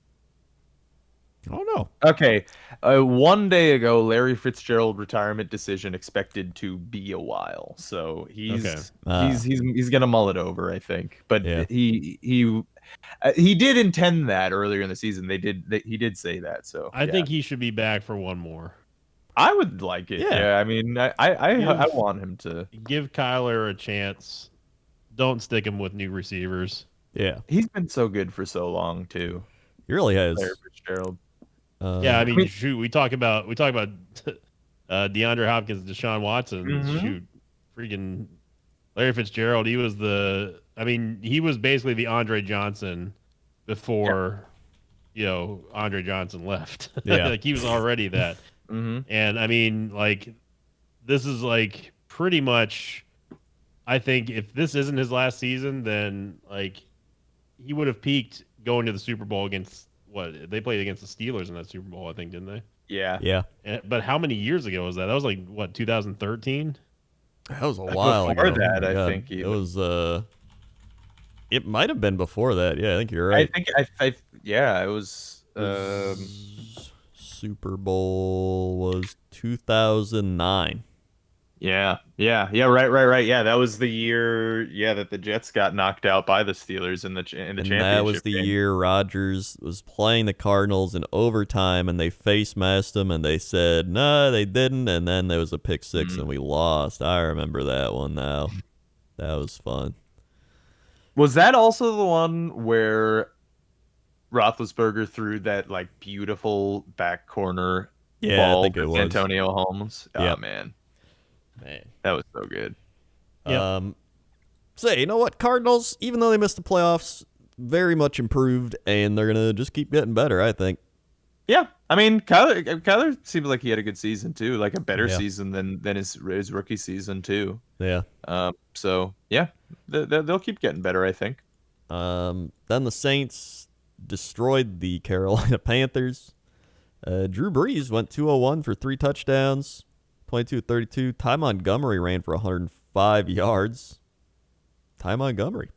I don't know. okay. 1 day ago, Larry Fitzgerald retirement decision expected to be a while, so he's gonna mull it over, I think. But Yeah. he did intend that earlier in the season. He did say that. So I think he should be back for one more. I would like it. Yeah. Yeah, I mean, I want him to. Give Kyler a chance. don't stick him with new receivers. Yeah, He's been so good for so long too. he really has. Larry Fitzgerald. Yeah, I mean, shoot, we talk about DeAndre Hopkins, Deshaun Watson. Shoot, freaking Larry Fitzgerald. He was basically the Andre Johnson before, Andre Johnson left. Yeah. Like he was already that. And I mean, like, this is like pretty much. I think if this isn't his last season, then like he would have peaked going to the Super Bowl against they played against the Steelers in that Super Bowl, I think, didn't they? Yeah. Yeah. But how many years ago was that? That was like 2013. That was a while before ago. that, Oh I God. think it was. It might have been before that. Yeah, I think you're right. It was. Super Bowl was 2009. Yeah. Right. Yeah, that was the year. Yeah, that the Jets got knocked out by the Steelers in the championship. That was the game. year Rodgers was playing the Cardinals in overtime, and they face masked them, and they said no, they didn't, and then there was a pick six, and we lost. I remember that one now. That was fun. Was that also the one where Roethlisberger threw that like beautiful back corner ball I think it to was Antonio Holmes? Yep. Oh man, Man. that was so good. Yep. So you know what, Cardinals, even though they missed the playoffs, very much improved, and they're gonna just keep getting better, I think. Yeah, I mean, Kyler seems like he had a good season too, like a better Yeah. season than his rookie season too. Yeah. So yeah, they'll keep getting better, I think. Then the Saints destroyed the Carolina Panthers. Drew Brees went 201 for 3 touchdowns, 22-32. Ty Montgomery ran for 105 yards. Ty Montgomery.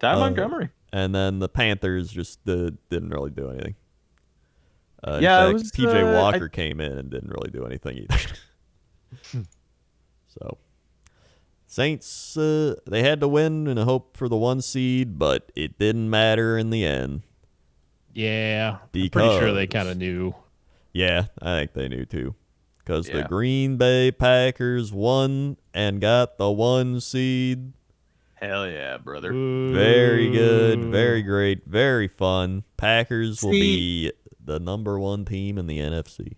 Montgomery. And then the Panthers just didn't really do anything. In Yeah, fact, it was, P.J. Walker came in and didn't really do anything either. So, Saints, they had to win in a hope for the 1 seed, but it didn't matter in the end. Yeah, I'm Because- pretty sure they kind of knew. Yeah, I think they knew too. Because the Yeah. Green Bay Packers won and got the 1 seed. Hell yeah, brother. Very good, very great, very fun. Packers will See- be the #1 team in the NFC.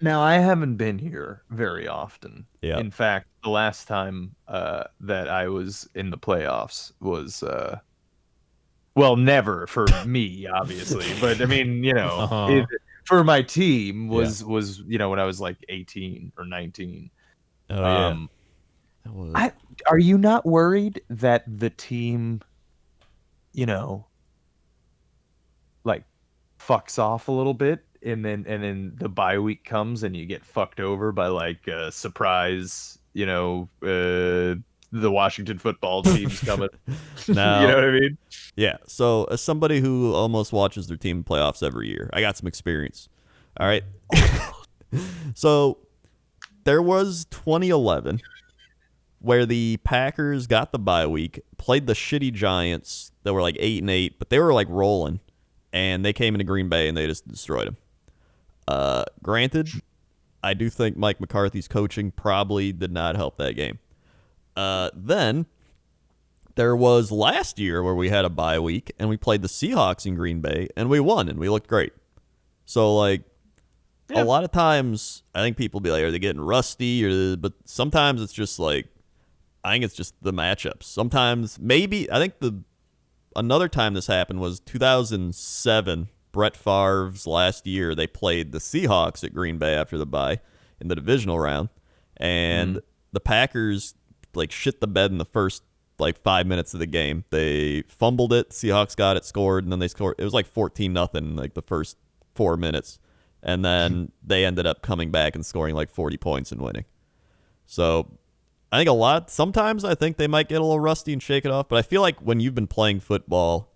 Now, I haven't been here very often. Yeah. In fact, the last time that I was in the playoffs was, well, never for me, obviously. But, I mean, Uh-huh. for my team was when I was like 18 or 19. Oh, yeah. That was- Are you not worried that the team, like fucks off a little bit, and then the bye week comes and you get fucked over by like a surprise, the Washington football team's coming. Now- You know what I mean? Yeah, so as somebody who almost watches their team in playoffs every year, I got some experience. All right. So there was 2011 where the Packers got the bye week, played the shitty Giants that were like 8-8, but they were like rolling, and they came into Green Bay and they just destroyed them. Granted, I do think Mike McCarthy's coaching probably did not help that game. Then there was last year where we had a bye week and we played the Seahawks in Green Bay and we won and we looked great. So like a lot of times I think people be like, are they getting rusty? But sometimes it's just like, I think it's just the matchups. Sometimes maybe I think another time this happened was 2007. Brett Favre's last year, they played the Seahawks at Green Bay after the bye in the divisional round, and the Packers like shit the bed in the first like 5 minutes of the game. They fumbled it, Seahawks got it, scored, and then they scored. It was like 14-0 like the first 4 minutes, and then they ended up coming back and scoring like 40 points and winning. So I think sometimes I think they might get a little rusty and shake it off, but I feel like when you've been playing football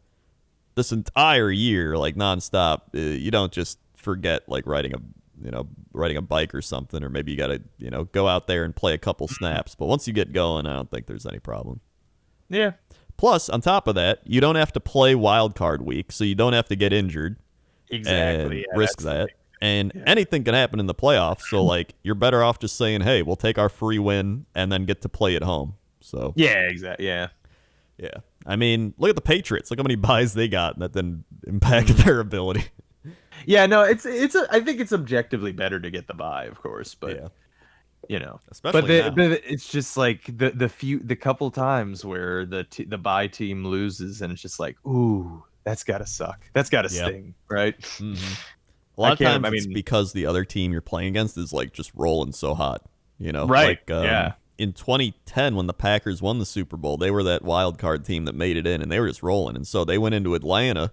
this entire year, like nonstop, you don't just forget like riding a bike or something, or maybe you got to, go out there and play a couple snaps. But once you get going, I don't think there's any problem. Yeah. Plus, on top of that, you don't have to play wild card week, so you don't have to get injured. Exactly. And risk that. And anything can happen in the playoffs. So like you're better off just saying, hey, we'll take our free win and then get to play at home. So Yeah, exactly. Yeah. Yeah. I mean, look at the Patriots. Look how many buys they got, and that then impacted their ability. Yeah, no, I think it's objectively better to get the bye, of course, but Yeah. Especially now. but it's just like the couple times where the bye team loses, and it's just like, ooh, that's gotta suck. That's gotta sting, right? Mm-hmm. A lot of times it's because the other team you're playing against is like just rolling so hot, Right? Like, in 2010, when the Packers won the Super Bowl, they were that wild card team that made it in, and they were just rolling. And so they went into Atlanta,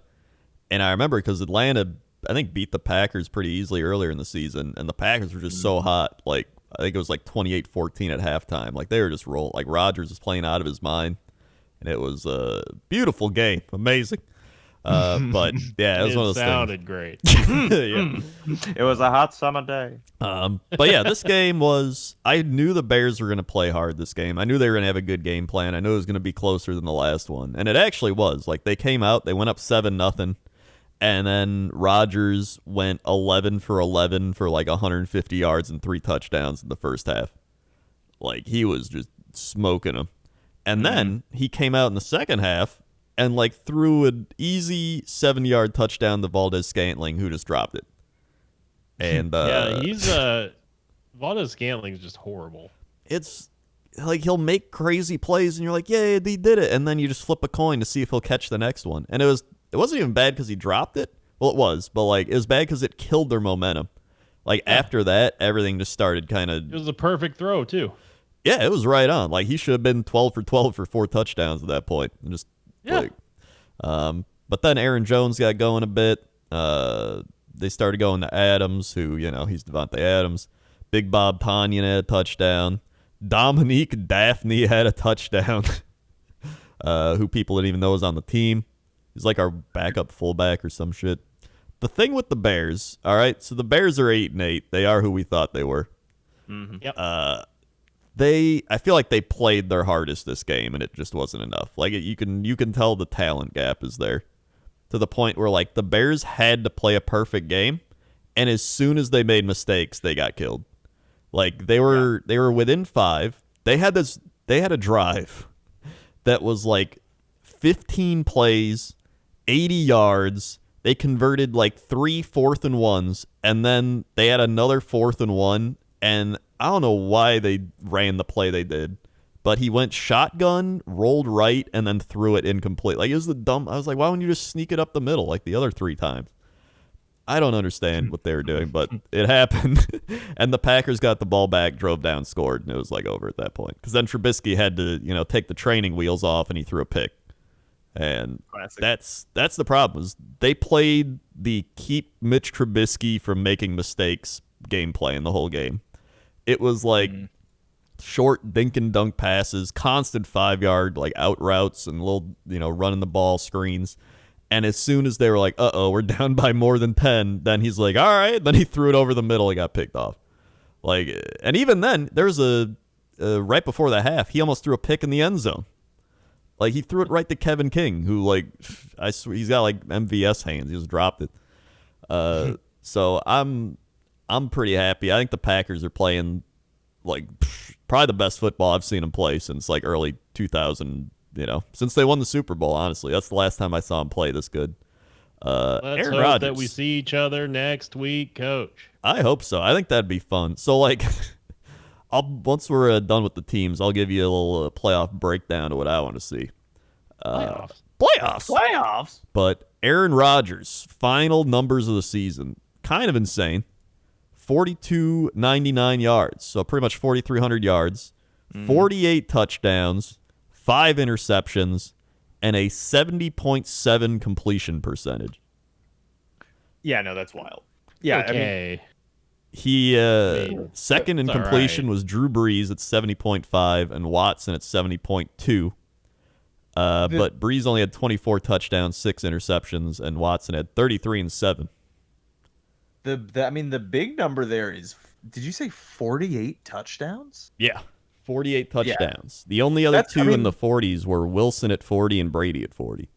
and I remember because Atlanta, I think, beat the Packers pretty easily earlier in the season, and the Packers were just so hot. Like, I think it was like 28-14 at halftime. Like, they were just rolling. Like, Rodgers was playing out of his mind, and it was a beautiful game. Amazing. But yeah, it was one of those sounded great. Yeah. It was a hot summer day. But yeah, this game was. I knew the Bears were going to play hard this game. I knew they were going to have a good game plan. I knew it was going to be closer than the last one, and it actually was. Like, they came out, they went up 7-0, and then Rodgers went 11 for 11 for like 150 yards and 3 touchdowns in the first half. Like, he was just smoking them, and then he came out in the second half and like threw an easy 7-yard touchdown to Valdez-Scantling, who just dropped it. And yeah, he's Valdez-Scantling's just horrible. It's like he'll make crazy plays, and you're like, yeah, he did it, and then you just flip a coin to see if he'll catch the next one. And it wasn't even bad because he dropped it. Well, it was, but like it was bad because it killed their momentum. Like after that, everything just started kind of. It was a perfect throw too. Yeah, it was right on. Like he should have been 12 for 12 for 4 touchdowns at that point. And just like, but then Aaron Jones got going a bit. They started going to Adams, who, he's Devontae Adams. Big Bob Tonyan had a touchdown. Dominique Daphne had a touchdown, who people didn't even know was on the team. He's like our backup fullback or some shit. The thing with the Bears, all right, so the Bears are 8-8. They are who we thought they were. Mm-hmm. Yep. I feel like they played their hardest this game, and it just wasn't enough. Like you can tell the talent gap is there, to the point where like the Bears had to play a perfect game, and as soon as they made mistakes, they got killed. Like they were within 5. They had a drive that was like 15 plays, 80 yards. They converted like 3 4th and 1s, and then they had another 4th and 1, and I don't know why they ran the play they did, but he went shotgun, rolled right, and then threw it incomplete. Like, it was I was like, why wouldn't you just sneak it up the middle like the other 3 times? I don't understand what they were doing, but it happened. And the Packers got the ball back, drove down, scored, and it was like over at that point. Because then Trubisky had to, take the training wheels off, and he threw a pick. And that's the problem. Is they played the keep Mitch Trubisky from making mistakes game plan the whole game. It was like short dink and dunk passes, constant 5-yard like out routes and little, running the ball screens. And as soon as they were like, we're down by more than 10, then he's like, all right. Then he threw it over the middle. He got picked off. Like, and even then, there's right before the half, he almost threw a pick in the end zone. Like, he threw it right to Kevin King, who, like, I swear, he's got like MVS hands. He just dropped it. So I'm pretty happy. I think the Packers are playing like probably the best football I've seen them play since like early 2000. Since they won the Super Bowl. Honestly, that's the last time I saw them play this good. Let's Aaron hope Rodgers, that we see each other next week, Coach. I hope so. I think that'd be fun. So like, once we're done with the teams, I'll give you a little playoff breakdown of what I want to see. Playoffs. But Aaron Rodgers, final numbers of the season, kind of insane. 4,299 yards, so pretty much 4,300 yards, 48 touchdowns, 5 interceptions, and a 70.7 completion percentage. Yeah, no, that's wild. Yeah, okay. He second in completion was Drew Brees at 70.5 and Watson at 70.2. But Brees only had 24 touchdowns, 6 interceptions, and Watson had 33 and 7. The big number there is, did you say 48 touchdowns? Yeah, 48 touchdowns. Yeah. The only other two in the 40s were Wilson at 40 and Brady at 40.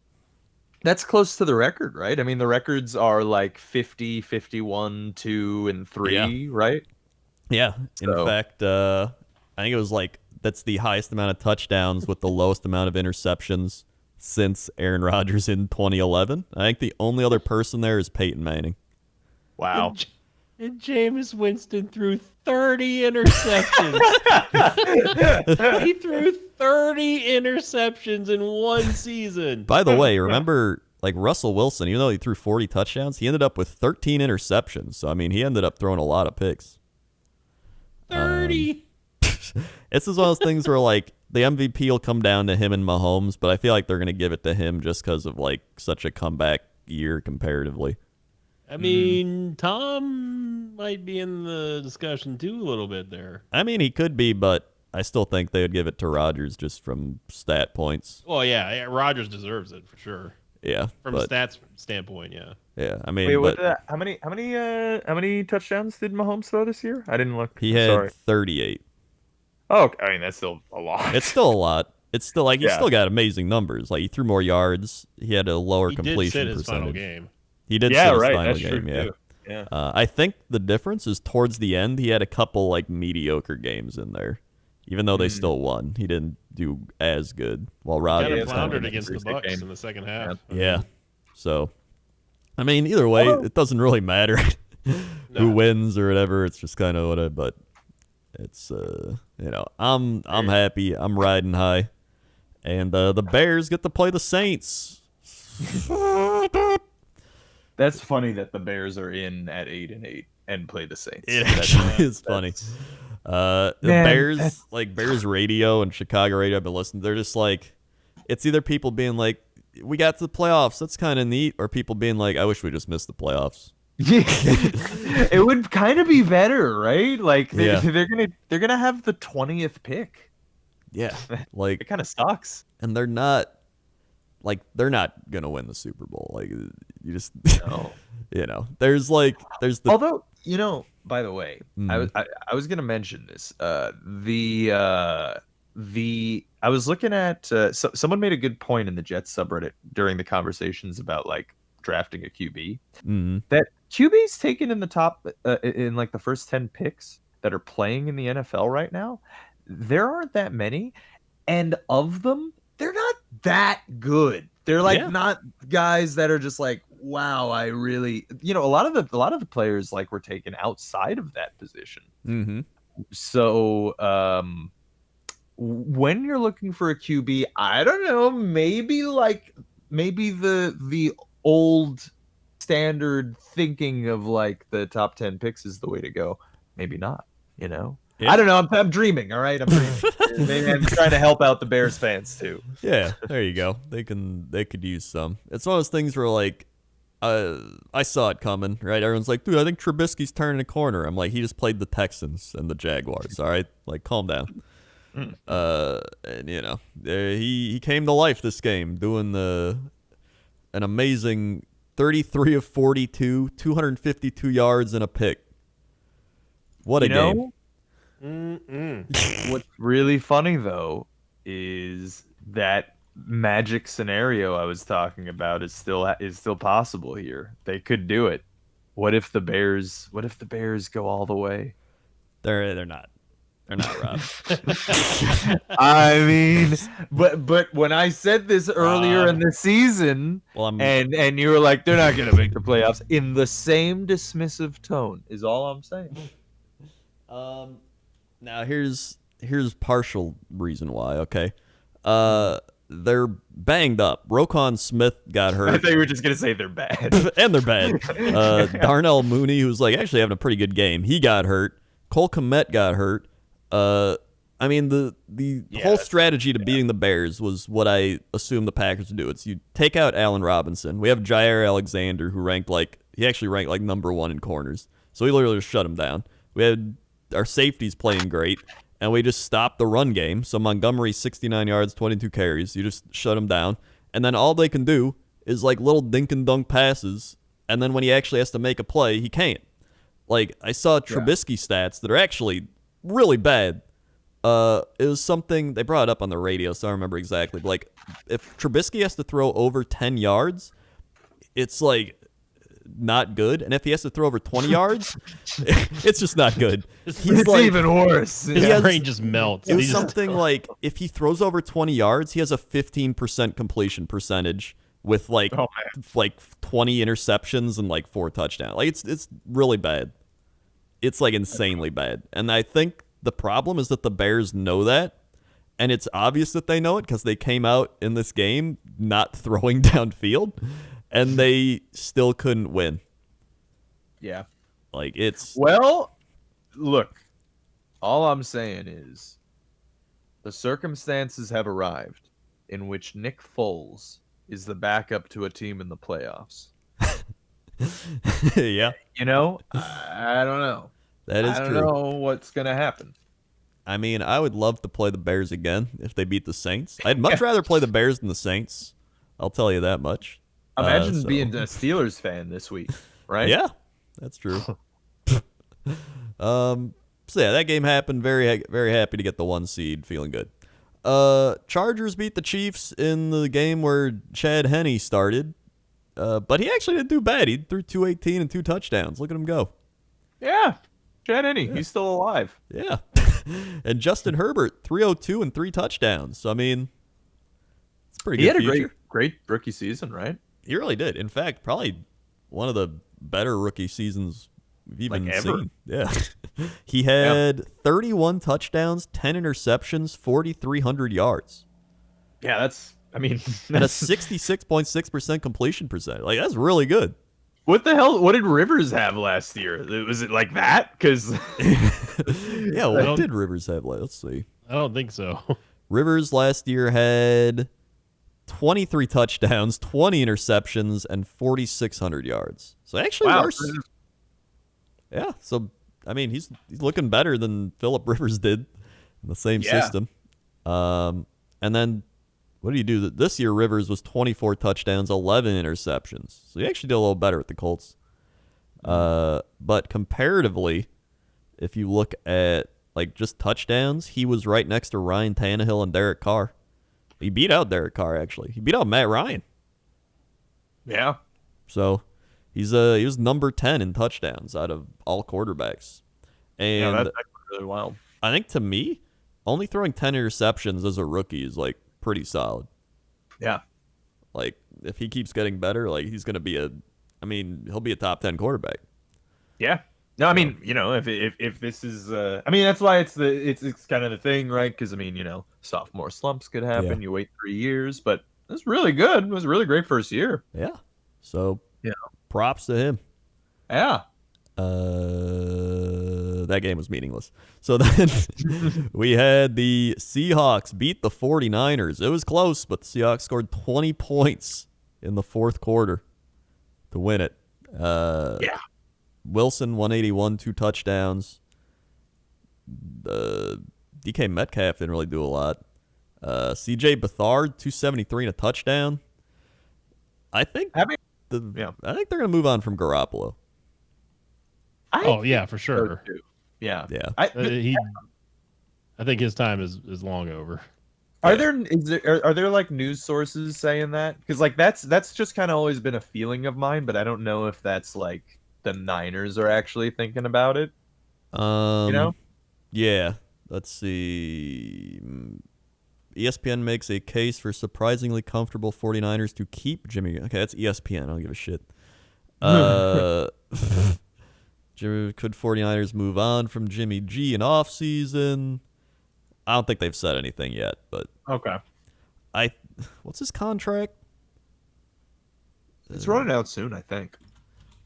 That's close to the record, right? I mean, the records are like 50, 51, 2, and 3, right? Yeah. In fact, I think it was like that's the highest amount of touchdowns with the lowest amount of interceptions since Aaron Rodgers in 2011. I think the only other person there is Peyton Manning. Wow. And Jameis Winston threw 30 interceptions. He threw 30 interceptions in one season. By the way, remember, like Russell Wilson, even though he threw 40 touchdowns, he ended up with 13 interceptions. So, I mean, he ended up throwing a lot of picks. 30. It's just one of those things where, like, the MVP will come down to him and Mahomes, but I feel like they're going to give it to him just because of, like, such a comeback year comparatively. I mean, Tom might be in the discussion too a little bit there. I mean, he could be, but I still think they would give it to Rodgers just from stat points. Well, yeah, Rodgers deserves it for sure. Yeah, From a stats standpoint, yeah. Yeah, I mean, Wait, how many touchdowns did Mahomes throw this year? I didn't look. He had Sorry. 38. Oh, I mean that's still a lot. It's still a lot. It's still like he still got amazing numbers. Like he threw more yards. He had a lower completion did sit his percentage. Final game. He did sit his final That's game. true Yeah. too. Yeah. I think the difference is towards the end. He had a couple like mediocre games in there, even though they still won. He didn't do as good. While Kind Rodgers of floundered kinda- against the Bucks in the second half. Yeah. So, I mean, either way, it doesn't really matter who wins or whatever. It's just kind of whatever. But it's I'm happy. I'm riding high, and the Bears get to play the Saints. That's funny that the Bears are in at 8-8 and play the Saints. It actually is funny. The Bears, like Bears radio and Chicago radio, I've been listening. They're just like, it's either people being like, we got to the playoffs, that's kind of neat, or people being like, I wish we just missed the playoffs. It would kind of be better, right? Like they're gonna have the 20th pick. Yeah, like It kind of sucks. and they're not gonna win the Super Bowl. Like you just No. there's the Although, by the way, I was gonna mention this. I was looking at someone made a good point in the Jets subreddit during the conversations about like drafting a QB. That QBs taken in the top in like the first 10 picks that are playing in the NFL right now, there aren't that many, and of them, they're not that good. They're like not guys that are just like, wow, I really, a lot of the players like were taken outside of that position. So when you're looking for a QB, I don't know, maybe the old standard thinking of like the top 10 picks is the way to go. Maybe not, Yeah. I don't know. I'm dreaming. All right, I'm dreaming. Maybe I'm trying to help out the Bears fans too. Yeah, there you go. They could use some. It's one of those things where like, I saw it coming. Right, everyone's like, dude, I think Trubisky's turning a corner. I'm like, he just played the Texans and the Jaguars. All right, like, calm down. And he came to life this game, doing an amazing 33 of 42, 252 yards and a pick. What a game. What's really funny though is that magic scenario I was talking about is still possible here. They could do it. What if the Bears go all the way? They're not. They're not, Rob. I mean, but when I said this earlier in the season, and you were like, they're not going to make the playoffs, in the same dismissive tone, is all I'm saying. Now here's partial reason why. Okay, they're banged up. Roquan Smith got hurt. I thought you were just gonna say they're bad, and they're bad. Darnell Mooney, who's like actually having a pretty good game, he got hurt. Cole Kmet got hurt. I mean, the whole strategy to beating the Bears was what I assumed the Packers would do. It's you take out Allen Robinson. We have Jair Alexander, who actually ranked like number 1 in corners. So we literally just shut him down. We had our safeties playing great, and we just stopped the run game. So Montgomery, 69 yards, 22 carries. You just shut him down. And then all they can do is like little dink and dunk passes. And then when he actually has to make a play, he can't. Like, I saw Trubisky stats that are actually really bad. It was something, they brought it up on the radio, so I don't remember exactly. But like, if Trubisky has to throw over 10 yards, it's like not good. And if he has to throw over 20 yards, it's just not good. It's even worse. His brain just melts. It's something like if he throws over 20 yards, he has a 15% completion percentage with like 20 interceptions and like 4 touchdowns. Like it's really bad. It's like insanely bad. And I think the problem is that the Bears know that. And it's obvious that they know it because they came out in this game not throwing downfield, and they still couldn't win. Yeah. Like, it's... Well, look, all I'm saying is the circumstances have arrived in which Nick Foles is the backup to a team in the playoffs. Yeah. You know, I don't know. That is true. I don't know what's going to happen. I mean, I would love to play the Bears again if they beat the Saints. I'd much rather play the Bears than the Saints. I'll tell you that much. Imagine being a Steelers fan this week, right? Yeah, that's true. So yeah, that game happened. Very, very happy to get the 1 seed. Feeling good. Chargers beat the Chiefs in the game where Chad Henne started. But he actually didn't do bad. He threw 218 and 2 touchdowns. Look at him go. Yeah. Chad Henne, he's still alive. Yeah. And Justin Herbert, 302 and 3 touchdowns. So, I mean, it's pretty good. He had a great rookie season, right? He really did. In fact, probably one of the better rookie seasons we've even seen. Yeah. He had 31 touchdowns, 10 interceptions, 4,300 yards. Yeah, that's and a 66.6% completion percentage. Like, that's really good. What the hell? What did Rivers have last year? Was it like that? Because yeah, what did Rivers have? Let's see. I don't think so. Rivers last year had 23 touchdowns, 20 interceptions, and 4,600 yards. So actually worse. Yeah. So I mean, he's looking better than Phillip Rivers did in the same system. And then what do you do? This year, Rivers was 24 touchdowns, 11 interceptions. So he actually did a little better with the Colts. But comparatively, if you look at like just touchdowns, he was right next to Ryan Tannehill and Derek Carr. He beat out Derek Carr, actually. He beat out Matt Ryan. Yeah. So he was number 10 in touchdowns out of all quarterbacks. And that's really wild. I think to me, only throwing 10 interceptions as a rookie is like pretty solid. Yeah. Like, if he keeps getting better, like, he's going to be he'll be a top 10 quarterback. Yeah. No, I mean, you know, if this is, I mean, that's why it's kind of the thing, right? Because, I mean, you know, sophomore slumps could happen. Yeah. You wait 3 years, but it's really good. It was a really great first year. Yeah. So, props to him. Yeah. That game was meaningless. So then we had the Seahawks beat the 49ers. It was close, but the Seahawks scored 20 points in the fourth quarter to win it. Wilson, 181, 2 touchdowns. DK Metcalf didn't really do a lot. CJ Beathard, 273 and a touchdown. I think they're going to move on from Garoppolo. For sure. Yeah. I think his time is long over. Are there like news sources saying that? Because like that's just kind of always been a feeling of mine, but I don't know if that's like the Niners are actually thinking about it. You know? Yeah. Let's see. ESPN makes a case for surprisingly comfortable 49ers to keep Jimmy. Okay, that's ESPN. I don't give a shit. Could 49ers move on from Jimmy G in offseason? I don't think they've said anything yet, but okay. What's his contract? It's running out soon, I think.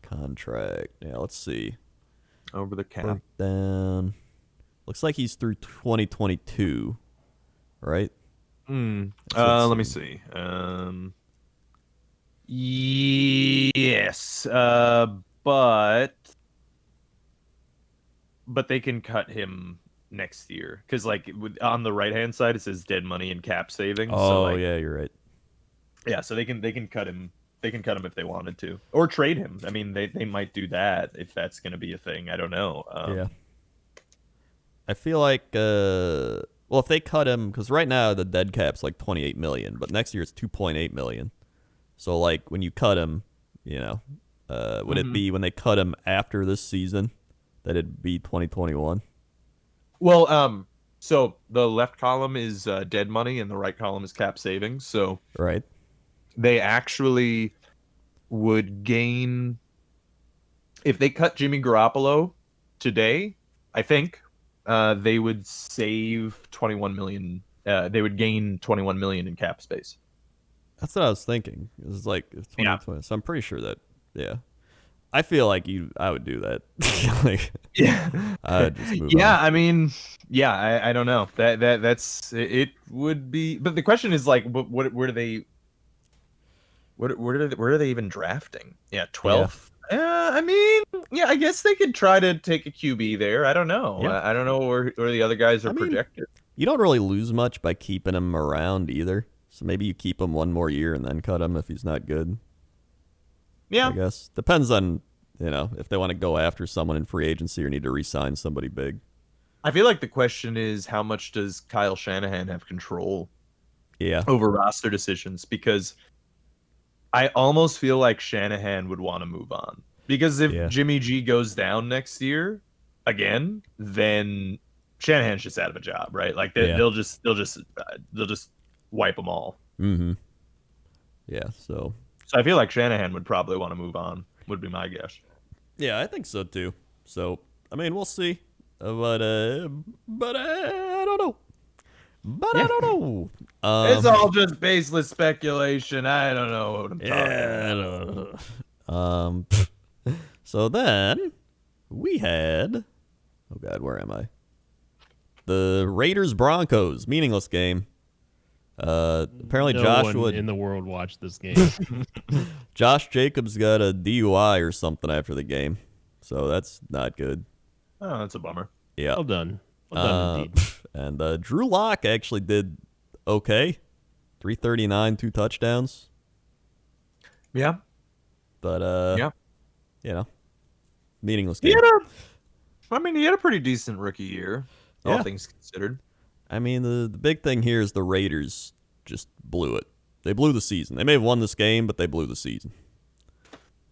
Contract. Yeah, let's see. Over the cap. Down. Looks like he's through 2022, right? Let me see. Yes. But they can cut him next year because, like, on the right hand side it says dead money and cap savings. Oh, so, like, yeah, you're right. Yeah, so they can cut him. They can cut him if they wanted to, or trade him. I mean, they might do that if that's going to be a thing. I don't know. Yeah. I feel like, if they cut him, because right now the dead cap's like $28 million, but next year it's $2.8 million. So, like, when you cut him, you know, Would it be when they cut him after this season that it'd be 2021? Well, so the left column is dead money and the right column is cap savings. So Right. they actually would gain if they cut Jimmy Garoppolo today. I think they would save 21 million. They would gain 21 million in cap space. That's what I was thinking. It was like it's 2020, so I'm pretty sure that. Yeah, I feel like I would do that. Like, Yeah, I would just move yeah. on. I mean, yeah. I don't know. That's it. Would be, but the question is like, where do they? Where are they even drafting? Yeah, 12th. I mean, yeah. I guess they could try to take a QB there. I don't know. Yeah. I don't know where the other guys are projected. You don't really lose much by keeping him around either. So maybe you keep him one more year and then cut him if he's not good. Yeah, I guess depends on if they want to go after someone in free agency or need to re-sign somebody big. I feel like the question is how much does Kyle Shanahan have control Yeah. over roster decisions? Because I almost feel like Shanahan would want to move on. Because if Jimmy G goes down next year again, then Shanahan's just out of a job, right? Like they'll just wipe them all. Mm-hmm. Yeah. So I feel like Shanahan would probably want to move on. Would be my guess. Yeah, I think so too. So I mean, we'll see. But I don't know. I don't know. It's all just baseless speculation. I don't know what I'm talking about. I don't know. So then we had, oh God, where am I? The Raiders Broncos, meaningless game. Apparently no Joshua one in the world watched this game. Josh Jacobs got a DUI or something after the game, so that's not good. Oh, that's a bummer. Yeah. Well done. Well done indeed. And Drew Lock actually did okay. 339, 2 touchdowns. Yeah. But meaningless game. He had a pretty decent rookie year, all things considered. I mean, the big thing here is the Raiders just blew it. They blew the season. They may have won this game, but they blew the season.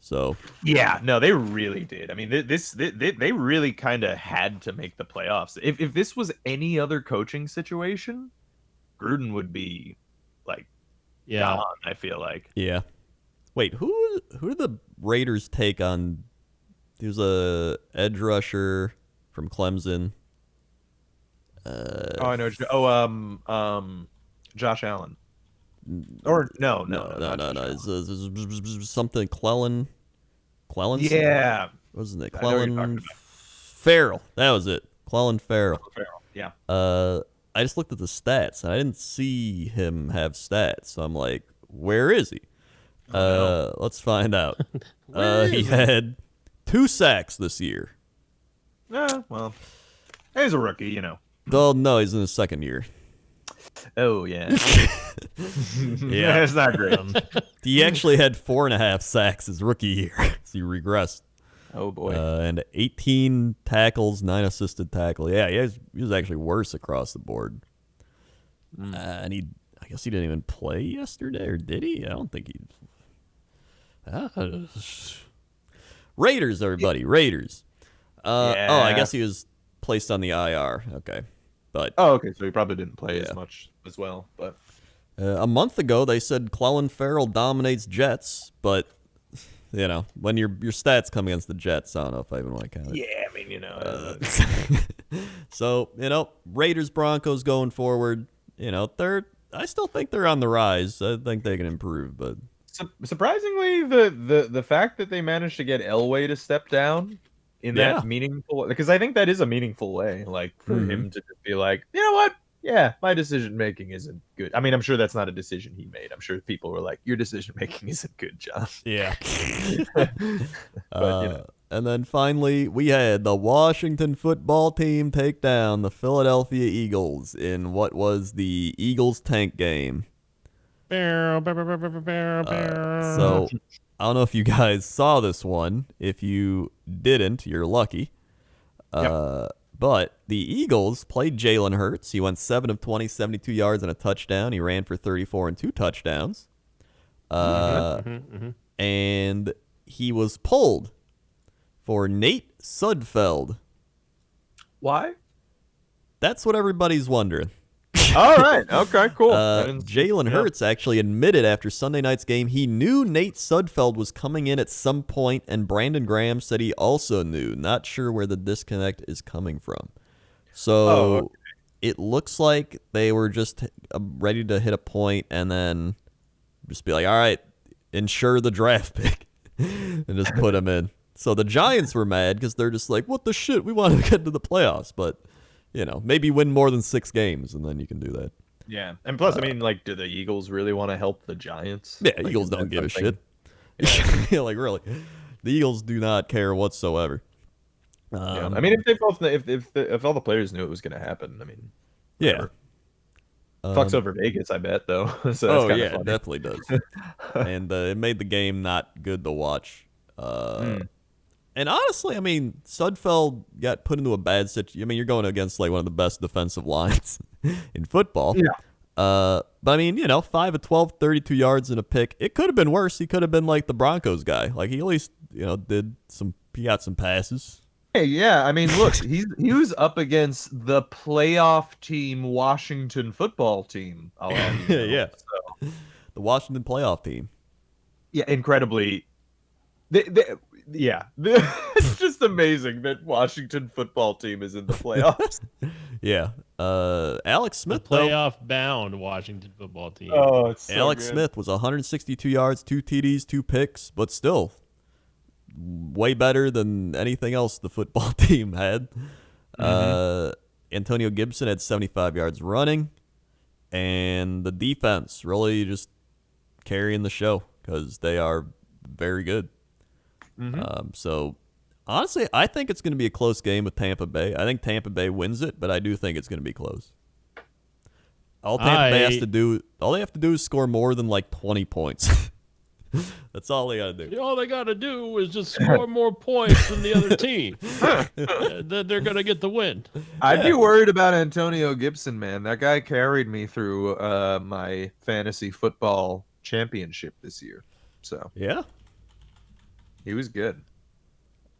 So yeah, no, they really did. I mean, they really kind of had to make the playoffs. If this was any other coaching situation, Gruden would be like gone, I feel like. Yeah. Wait, who did the Raiders take on? He was a edge rusher from Clemson. I know. Josh Allen. Or no. It's something Clellan. Yeah. Wasn't it Clellan Farrell? That was it. Clellan Farrell. Yeah. I just looked at the stats and I didn't see him have stats. So I'm like, where is he? Let's find out. He had 2 sacks this year. Well, he's a rookie, Oh no, he's in his second year. Oh yeah. Yeah, it's not great. He actually had 4.5 sacks his rookie year. So he regressed. Oh boy. And 18 tackles, 9 assisted tackles. Yeah, he was actually worse across the board. And I guess he didn't even play yesterday, or did he? I don't think he. Raiders, everybody, Raiders. Oh, I guess he was placed on the IR. Okay, but okay, so he probably didn't play as much as well. But a month ago, they said Clellan Farrell dominates Jets, but when your stats come against the Jets, I don't know if I even want to count it. Yeah, I mean, So Raiders Broncos going forward. I still think they're on the rise. I think they can improve, but surprisingly, the fact that they managed to get Elway to step down in that meaningful, because I think that is a meaningful way, like for him to just be like, you know what? Yeah, my decision making isn't good. I mean, I'm sure that's not a decision he made. I'm sure people were like, your decision making isn't good, John. Yeah. But and then finally, we had the Washington football team take down the Philadelphia Eagles in what was the Eagles tank game. So I don't know if you guys saw this one. If you didn't, you're lucky. But the Eagles played Jalen Hurts. He went 7 of 20, 72 yards and a touchdown. He ran for 34 and 2 touchdowns. And he was pulled for Nate Sudfeld. Why? That's what everybody's wondering. All right. Okay, cool. Jalen Hurts actually admitted after Sunday night's game he knew Nate Sudfeld was coming in at some point, and Brandon Graham said he also knew. Not sure where the disconnect is coming from. So it looks like they were just ready to hit a point and then just be like, all right, ensure the draft pick and just put him in. So the Giants were mad because they're just like, what the shit? We wanted to get to the playoffs, but maybe win more than 6 games, and then you can do that. Yeah, and plus, I mean, like, do the Eagles really want to help the Giants? Yeah, like, Eagles don't give a shit. Yeah. Like, really, the Eagles do not care whatsoever. Yeah. I mean, if they both, if all the players knew it was going to happen, I mean, whatever. Fucks over Vegas, I bet, though. So that's it funny. definitely does. And it made the game not good to watch. And honestly, I mean, Sudfeld got put into a bad situation. I mean, you're going against like one of the best defensive lines in football. Yeah. But I mean, 5 of 12, 32 yards and a pick. It could have been worse. He could have been like the Broncos guy. Like he at least, he got some passes. Hey, yeah. I mean, look, he was up against the playoff team, Washington football team. I'll have you know. Yeah. So. The Washington playoff team. Yeah, incredibly. Yeah, it's just amazing that Washington football team is in the playoffs. Yeah, Alex Smith, the playoff-bound Washington football team. Oh, it's so Alex good. Smith was 162 yards, 2 TDs, 2 picks, but still way better than anything else the football team had. Antonio Gibson had 75 yards running, and the defense really just carrying the show because they are very good. So, honestly, I think it's going to be a close game with Tampa Bay. I think Tampa Bay wins it, but I do think it's going to be close. All they have to do is score more than like 20 points. That's all they got to do. All they got to do is just score more points than the other team. Then they're going to get the win. I'd be worried about Antonio Gibson, man. That guy carried me through my fantasy football championship this year. So yeah. He was good.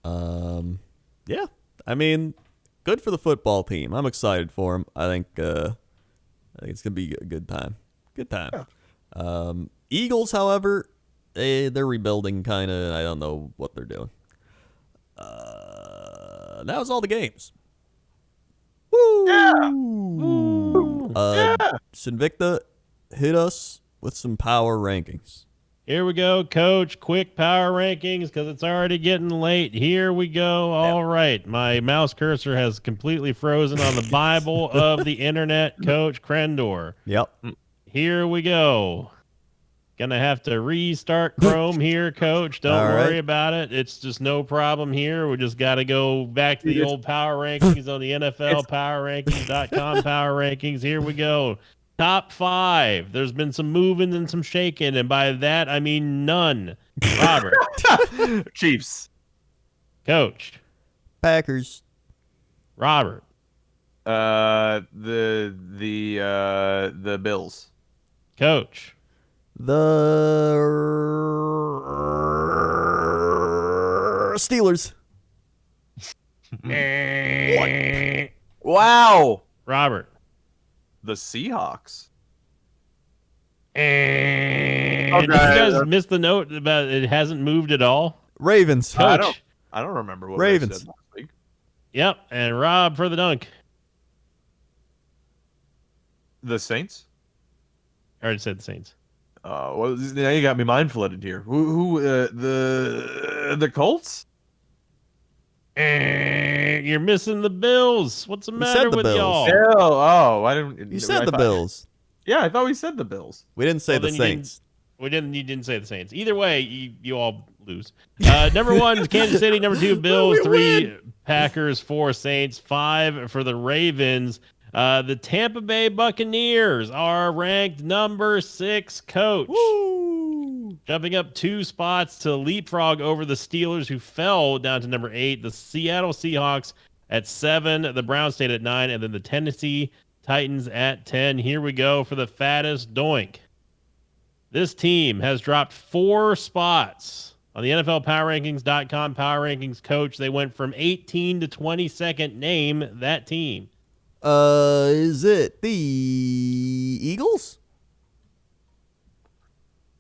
Yeah. I mean, good for the football team. I'm excited for him. I think it's gonna be a good time. Good time. Yeah. Eagles, however, they're rebuilding kind of. I don't know what they're doing. That was all the games. Woo! Yeah. Woo! Sinvicta hit us with some power rankings. Here we go, Coach. Quick power rankings because it's already getting late. Here we go. All right. My mouse cursor has completely frozen on the Bible of the internet, Coach Krendor. Yep. Here we go. Gonna have to restart Chrome here, Coach. Don't worry about it. It's just no problem here. We just got to go back to the old power rankings on the NFL powerrankings.com power rankings. Here we go. Top 5. There's been some moving and some shaking, and by that I mean none. Robert. Chiefs. Coach. Packers. Robert. The Bills. Coach. The Steelers. Wow. Robert. The Seahawks. Did you guys miss the note about it hasn't moved at all? Ravens. Coach. I don't remember what Ravens. I said last week. Yep, and Rob for the dunk. The Saints. I already said the Saints. Well, now you got me mind flooded here. The Colts? You're missing the Bills. What's the matter with y'all? I didn't. You said the Bills. Yeah, I thought we said the Bills. We didn't say the Saints. You didn't say the Saints. Either way, you all lose. Number 1 is Kansas City. Number 2, Bills. 3, Packers. 4, Saints. 5 for the Ravens. The Tampa Bay Buccaneers are ranked number 6, Coach. Woo! Jumping up 2 spots to leapfrog over the Steelers, who fell down to number 8. The Seattle Seahawks at 7. The Browns stayed at 9. And then the Tennessee Titans at 10. Here we go for the fattest doink. This team has dropped 4 spots On the NFL PowerRankings.com Power Rankings coach, they went from 18 to 22nd. Name that team. Is it the Eagles?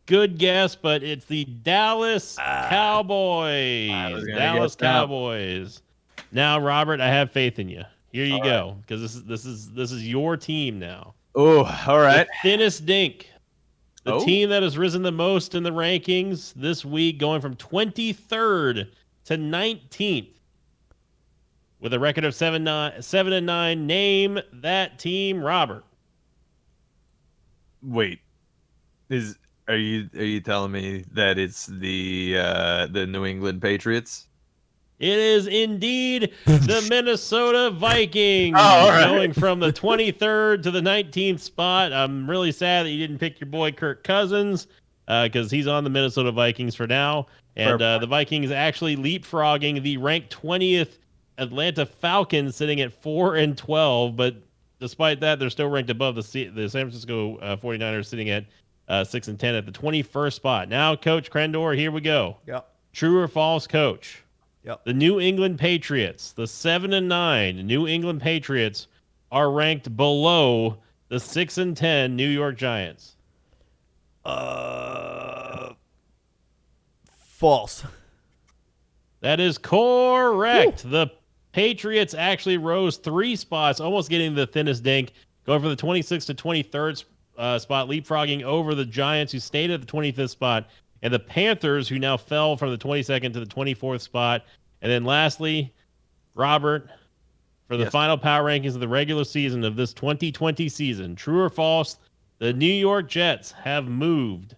Good guess, but it's the Dallas Cowboys. Dallas Cowboys. Now, Robert, I have faith in you. Here you go, because this is your team now. Oh, all right. The thinnest dink. The team that has risen the most in the rankings this week, going from 23rd to 19th with a record of 7-9. Name that team, Robert. Wait, are you telling me that it's the New England Patriots? It is indeed the Minnesota Vikings, going from the 23rd to the 19th spot. I'm really sad that you didn't pick your boy Kirk Cousins because he's on the Minnesota Vikings for now. And the Vikings actually leapfrogging the ranked 20th Atlanta Falcons, sitting at 4-12. But despite that, they're still ranked above the San Francisco 49ers, sitting at 6-10 at the 21st spot. Now, Coach Krendor, here we go. Yep. True or false, Coach? Yep. The New England Patriots, the 7-9 New England Patriots, are ranked below the 6-10 New York Giants. False. That is correct. Woo. The Patriots actually rose 3 spots, almost getting the thinnest dink, going from the 26th to 23rd spot, leapfrogging over the Giants, who stayed at the 25th spot, and the Panthers, who now fell from the 22nd to the 24th spot. And then lastly, Robert, for the final power rankings of the regular season of this 2020 season, true or false, the New York Jets have moved.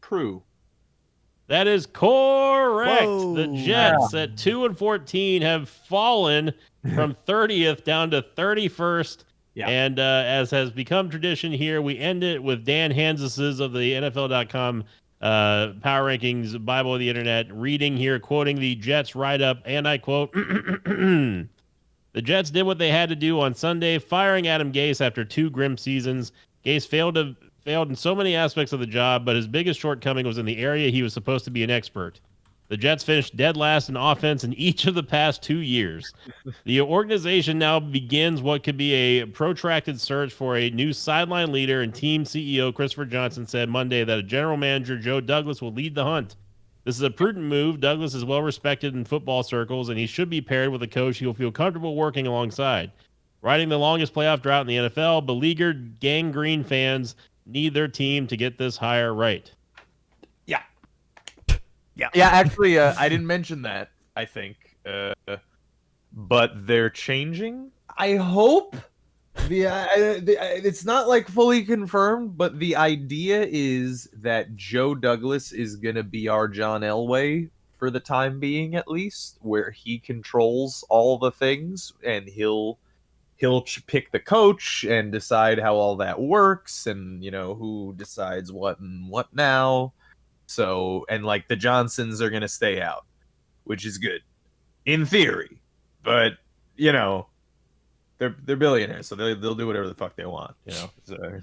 True. That is correct. Whoa. The Jets at 2-14 have fallen from 30th down to 31st. Yeah. And as has become tradition here, we end it with Dan Hansis of the NFL.com Power Rankings Bible of the Internet reading here, quoting the Jets write-up, and I quote, "The Jets did what they had to do on Sunday, firing Adam Gase after 2 grim seasons. Gase failed in so many aspects of the job, but his biggest shortcoming was in the area he was supposed to be an expert. The Jets finished dead last in offense in each of the past 2 years. The organization now begins what could be a protracted search for a new sideline leader, and team CEO Christopher Johnson said Monday that a general manager, Joe Douglas, will lead the hunt. This is a prudent move. Douglas is well respected in football circles, and he should be paired with a coach he will feel comfortable working alongside. Riding the longest playoff drought in the NFL, beleaguered gangrene fans need their team to get this hire right." Yeah, actually, I didn't mention that, I think. But they're changing, I hope. It's not like fully confirmed, but the idea is that Joe Douglas is going to be our John Elway for the time being, at least, where he controls all the things, and he'll pick the coach and decide how all that works, and, you know, who decides what and what now. So, and like the Johnsons are going to stay out, which is good in theory, but you know, they're billionaires, so they'll do whatever the fuck they want, you know. So.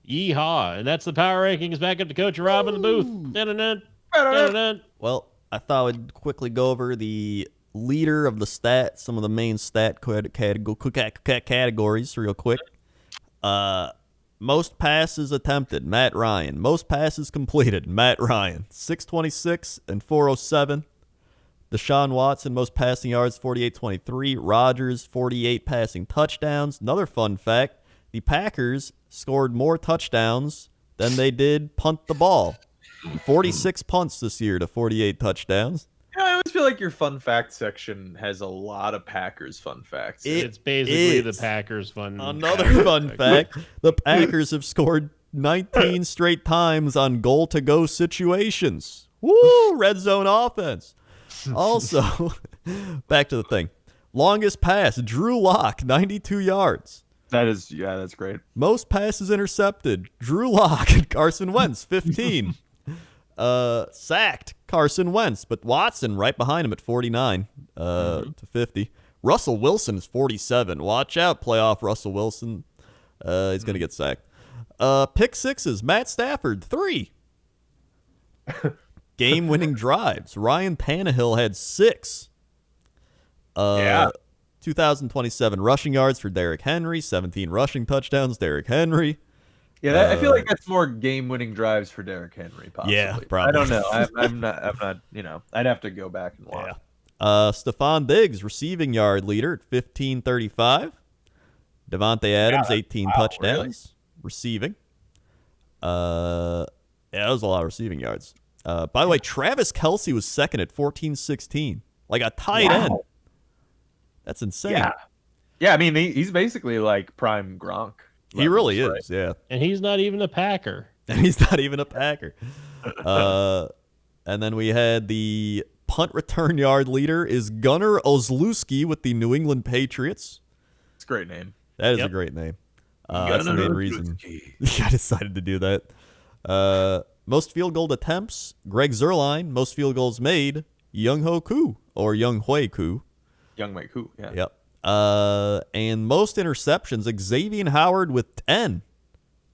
Yeehaw. And that's the power rankings. Back up to Coach Rob in the booth. Dun-dun-dun. Dun-dun-dun. Well, I thought I'd quickly go over the leader of the stats, some of the main stat categories real quick. Most passes attempted, Matt Ryan. Most passes completed, Matt Ryan. 626 and 407. Deshaun Watson, most passing yards, 48-23. Rodgers, 48 passing touchdowns. Another fun fact, the Packers scored more touchdowns than they did punt the ball. 46 punts this year to 48 touchdowns. I always feel like your fun fact section has a lot of Packers fun facts. It's basically the Packers fun. Another fun fact, the Packers have scored 19 straight times on goal-to-go situations. Woo! Red zone offense. Also, back to the thing. Longest pass, Drew Lock, 92 yards. That's great. Most passes intercepted, Drew Lock and Carson Wentz, 15. Sacked, Carson Wentz, but Watson right behind him at 49 to 50. Russell Wilson is 47. Watch out, playoff Russell Wilson. He's going to get sacked. Pick sixes, Matt Stafford, 3. Game-winning drives, Ryan Tannehill had 6. 2027 rushing yards for Derrick Henry, 17 rushing touchdowns, Derrick Henry. Yeah, I feel like that's more game-winning drives for Derrick Henry, possibly. Yeah, probably. I don't know. I'm not. I'd have to go back and watch. Yeah. Stephon Diggs, receiving yard leader at 1535. Devontae Adams, 18 touchdowns, receiving. Yeah, that was a lot of receiving yards. By the way, Travis Kelce was second at 1416. Like a tight end. That's insane. Yeah. I mean, he's basically like prime Gronk. He really is, right? yeah. And he's not even a Packer. And then we had the punt return yard leader is Gunnar Olszewski with the New England Patriots. It's a great name. That is a great name. That's the main reason I decided to do that. Most field goal attempts, Greg Zuerlein. Most field goals made, Younghoe Koo or Younghoe Koo. Younghoe Koo, yeah. Yep. And most interceptions, Xavier Howard with 10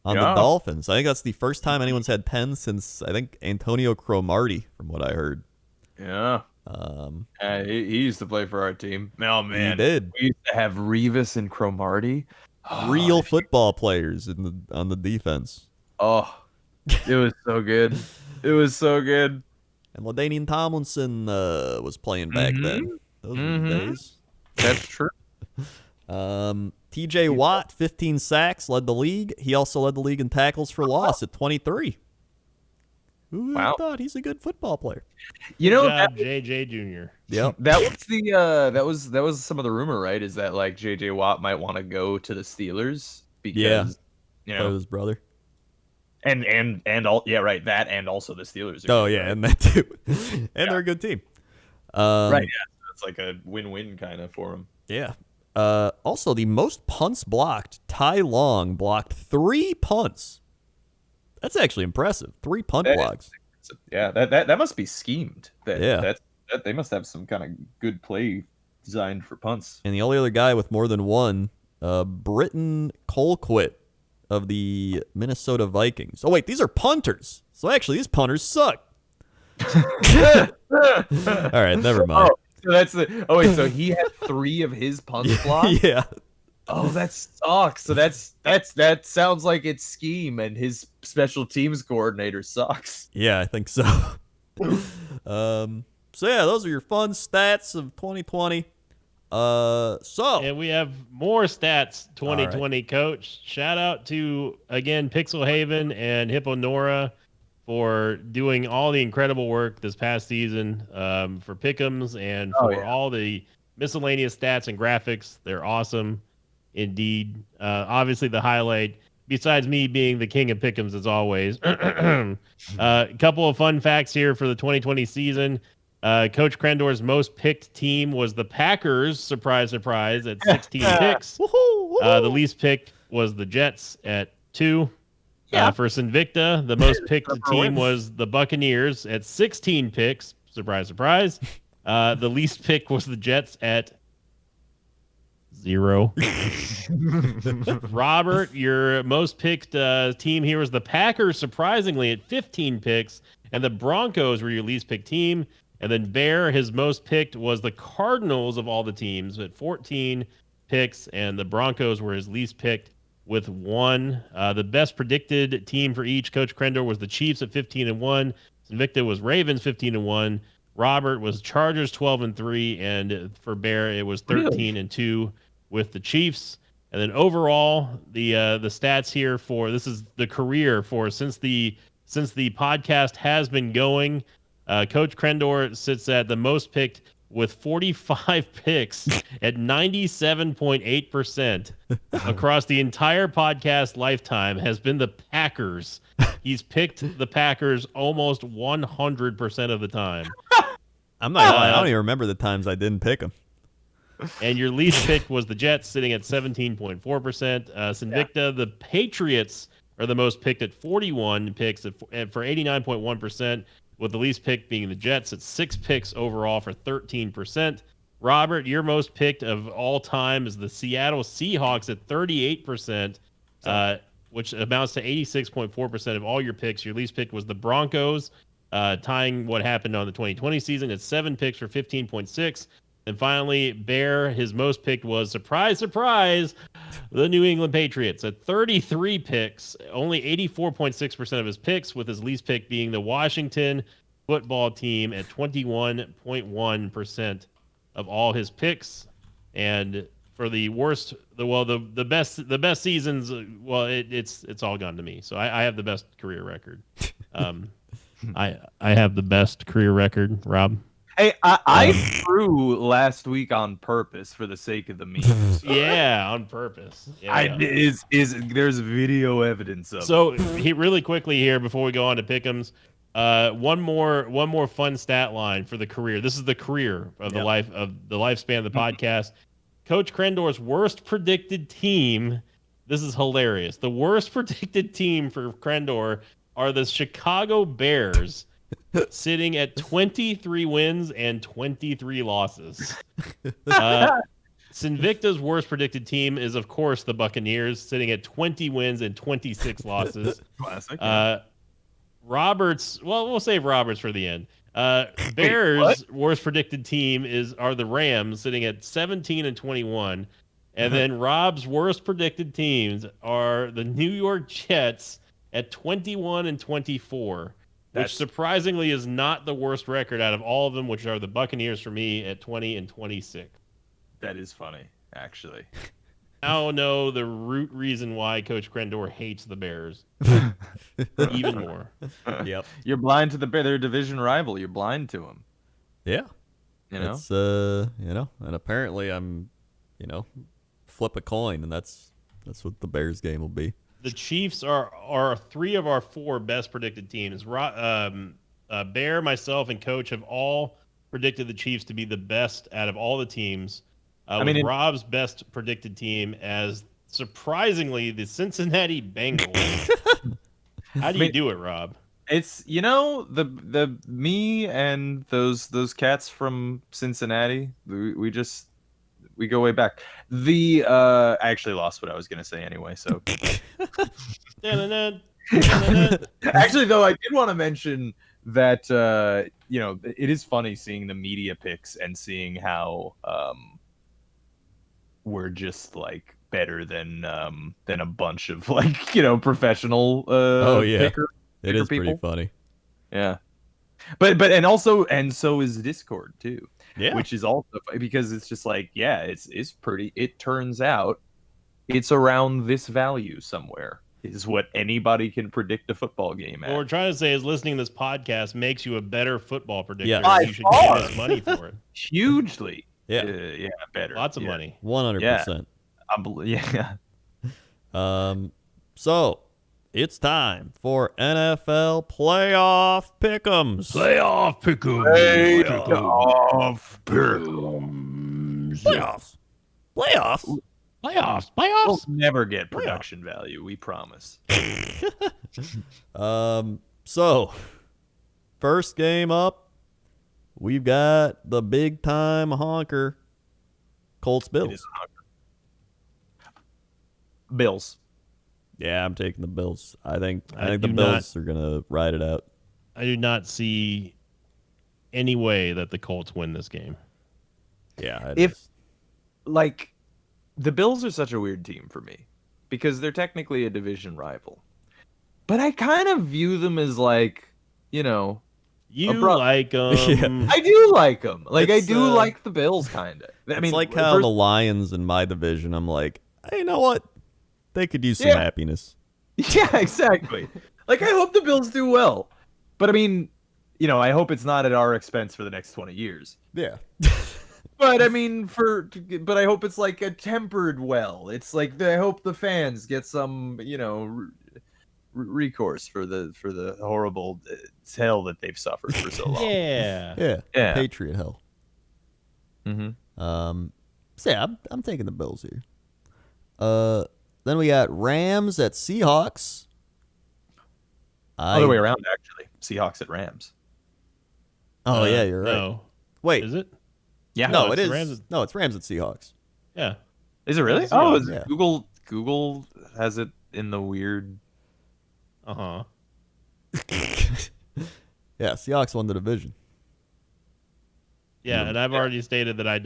on the Dolphins. I think that's the first time anyone's had 10 since, I think, Antonio Cromartie, from what I heard. Yeah. He used to play for our team. Oh, man. He did. We used to have Revis and Cromartie. Real football players on the defense. Oh, it was so good. It was so good. And LaDainian Tomlinson was playing back then. Those were the days. That's true. TJ Watt, 15 sacks, led the league. He also led the league in tackles for loss at 23. Who thought? He's a good football player. Good job, JJ Jr. Yep. That was some of the rumor, right? Is that like JJ Watt might want to go to the Steelers because his brother. And all that and also the Steelers. And that too. And they're a good team. Right, yeah. It's like a win-win kind of for him. Yeah. Also, the most punts blocked, Ty Long blocked 3 punts. That's actually impressive. 3 punt blocks. Yeah, that must be schemed. That they must have some kind of good play designed for punts. And the only other guy with more than one, Britton Colquitt of the Minnesota Vikings. Oh, wait, these are punters. So actually, these punters suck. All right, never mind. So he had 3 of his punts blocked? Yeah. Oh, that sucks. So that sounds like it's scheme, and his special teams coordinator sucks. Yeah, I think so. So yeah, those are your fun stats of 2020. And we have more stats 2020, Coach. Shout out to again Pixel Haven and Hipponora for doing all the incredible work this past season for Pick'ems and for all the miscellaneous stats and graphics. They're awesome. Indeed. Obviously, the highlight, besides me being the king of Pick'ems as always, a couple of fun facts here for the 2020 season. Coach Crendor's most picked team was the Packers, surprise, surprise, at 16 picks. The least picked was the Jets at 2. For Sinvicta, the most picked team was the Buccaneers at 16 picks. Surprise, surprise. The least picked was the Jets at 0. Robert, your most picked team here was the Packers, surprisingly, at 15 picks. And the Broncos were your least picked team. And then Bear, his most picked was the Cardinals of all the teams at 14 picks. And the Broncos were his least picked with 1. The best predicted team for each, Coach Crendor, was the Chiefs at 15-1. Invicta was Ravens 15-1. Robert was Chargers 12-3, and for Bear it was 13-2 with the Chiefs. And then overall, the stats here for this is the career for since the podcast has been going. Coach Crendor sits at the most picked with 45 picks at 97.8% across the entire podcast lifetime has been the Packers. He's picked the Packers almost 100% of the time. I'm not lying. I don't even remember the times I didn't pick them. And your least picked was the Jets, sitting at 17.4%. Sinvicta, the Patriots are the most picked at 41 picks for 89.1%. With the least pick being the Jets at 6 picks overall for 13%. Robert, your most picked of all time is the Seattle Seahawks at 38%, which amounts to 86.4% of all your picks. Your least pick was the Broncos, tying what happened on the 2020 season. It's 7 picks for 15.6. And finally, Bear, his most picked was, surprise, surprise, the New England Patriots at 33 picks, only 84.6% of his picks, with his least pick being the Washington football team at 21.1% of all his picks. And for the worst, the best seasons, it's all gone to me. So I have the best career record. I have the best career record, Rob. Hey, I threw last week on purpose for the sake of the memes. Yeah, on purpose. Yeah. There's video evidence of it. So really quickly here before we go on to pick'ems, one more fun stat line for the career. This is the career of the lifespan of the podcast. Coach Krendor's worst predicted team. This is hilarious. The worst predicted team for Krendor are the Chicago Bears, sitting at 23 wins and 23 losses. Sinvicta's worst predicted team is, of course, the Buccaneers, sitting at 20 wins and 26 losses. Classic. Roberts, well, we'll save Roberts for the end. Bears' worst predicted team are the Rams, sitting at 17 and 21. And then Rob's worst predicted teams are the New York Jets at 21 and 24. Which surprisingly is not the worst record out of all of them, which are the Buccaneers for me at 20 and 26. That is funny, actually. Now know the root reason why Coach Krendor hates the Bears even more. Yep. You're blind to their division rival. You're blind to them. Yeah. You know? It's, and apparently I'm, flip a coin, and that's what the Bears game will be. The Chiefs are 3 of our 4 best predicted teams. Bear, myself, and Coach have all predicted the Chiefs to be the best out of all the teams. Rob's best predicted team as, surprisingly, the Cincinnati Bengals. How do you do it, Rob? It's the me and those cats from Cincinnati. We go way back. I actually lost what I was gonna say anyway. So actually, though, I did want to mention that it is funny seeing the media picks and seeing how we're just like better than a bunch of professional. Picker it is people. Pretty funny. Yeah, but so is Discord too. Yeah, which is also because it's just like, it's pretty. It turns out it's around this value somewhere is what anybody can predict a football game at. What we're trying to say is listening to this podcast makes you a better football predictor. Yeah. You should get us money for it. Hugely. Yeah. Better. Lots of money. 100%. So it's time for NFL playoff pick'ems. Playoff pick'ems. Playoffs. We'll never get production value, we promise. So first game up, we've got the big time honker, Colts Bills. It is a honker. Bills. Yeah, I'm taking the Bills. I think the Bills are gonna ride it out. I do not see any way that the Colts win this game. Yeah, the Bills are such a weird team for me because they're technically a division rival, but I kind of view them as like, you like them. Yeah. I do like them. I do like the Bills, kind of. It's like how the Lions in my division, I'm like, hey, you know what? They could use some happiness. Yeah, exactly. I hope the Bills do well. But I mean, I hope it's not at our expense for the next 20 years. Yeah. But I mean, I hope it's like a tempered well. It's like I hope the fans get some, recourse for the horrible hell that they've suffered for so long. Yeah. Patriot hell. Mm-hmm. So yeah, I'm taking the Bills here. Then we got Rams at Seahawks. Other way around, actually. Seahawks at Rams. Oh yeah, you're right. No. Wait, is it? Yeah, no, it is. It's Rams at Seahawks. Yeah. Is it really? Yeah. Google has it in the weird. Uh-huh. Yeah, Seahawks won the division. Yeah, and I've already stated that I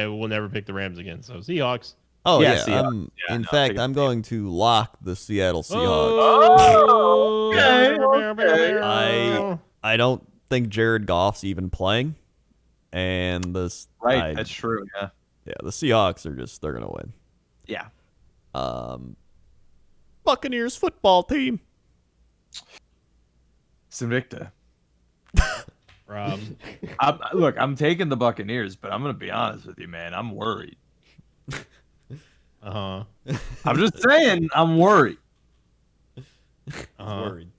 will never pick the Rams again. So Seahawks. Oh Yeah, yeah, Seahawks. in fact, I'm going to lock the Seattle Seahawks. Oh, okay. I don't think Jared Goff's even playing, and this Right, that's true. Yeah. Yeah, the Seahawks they're gonna win. Yeah. Buccaneers football team. Sinvicta. Rob. Look, I'm taking the Buccaneers, but I'm gonna be honest with you, man. I'm worried. Uh-huh. I'm just saying, I'm worried. Worried.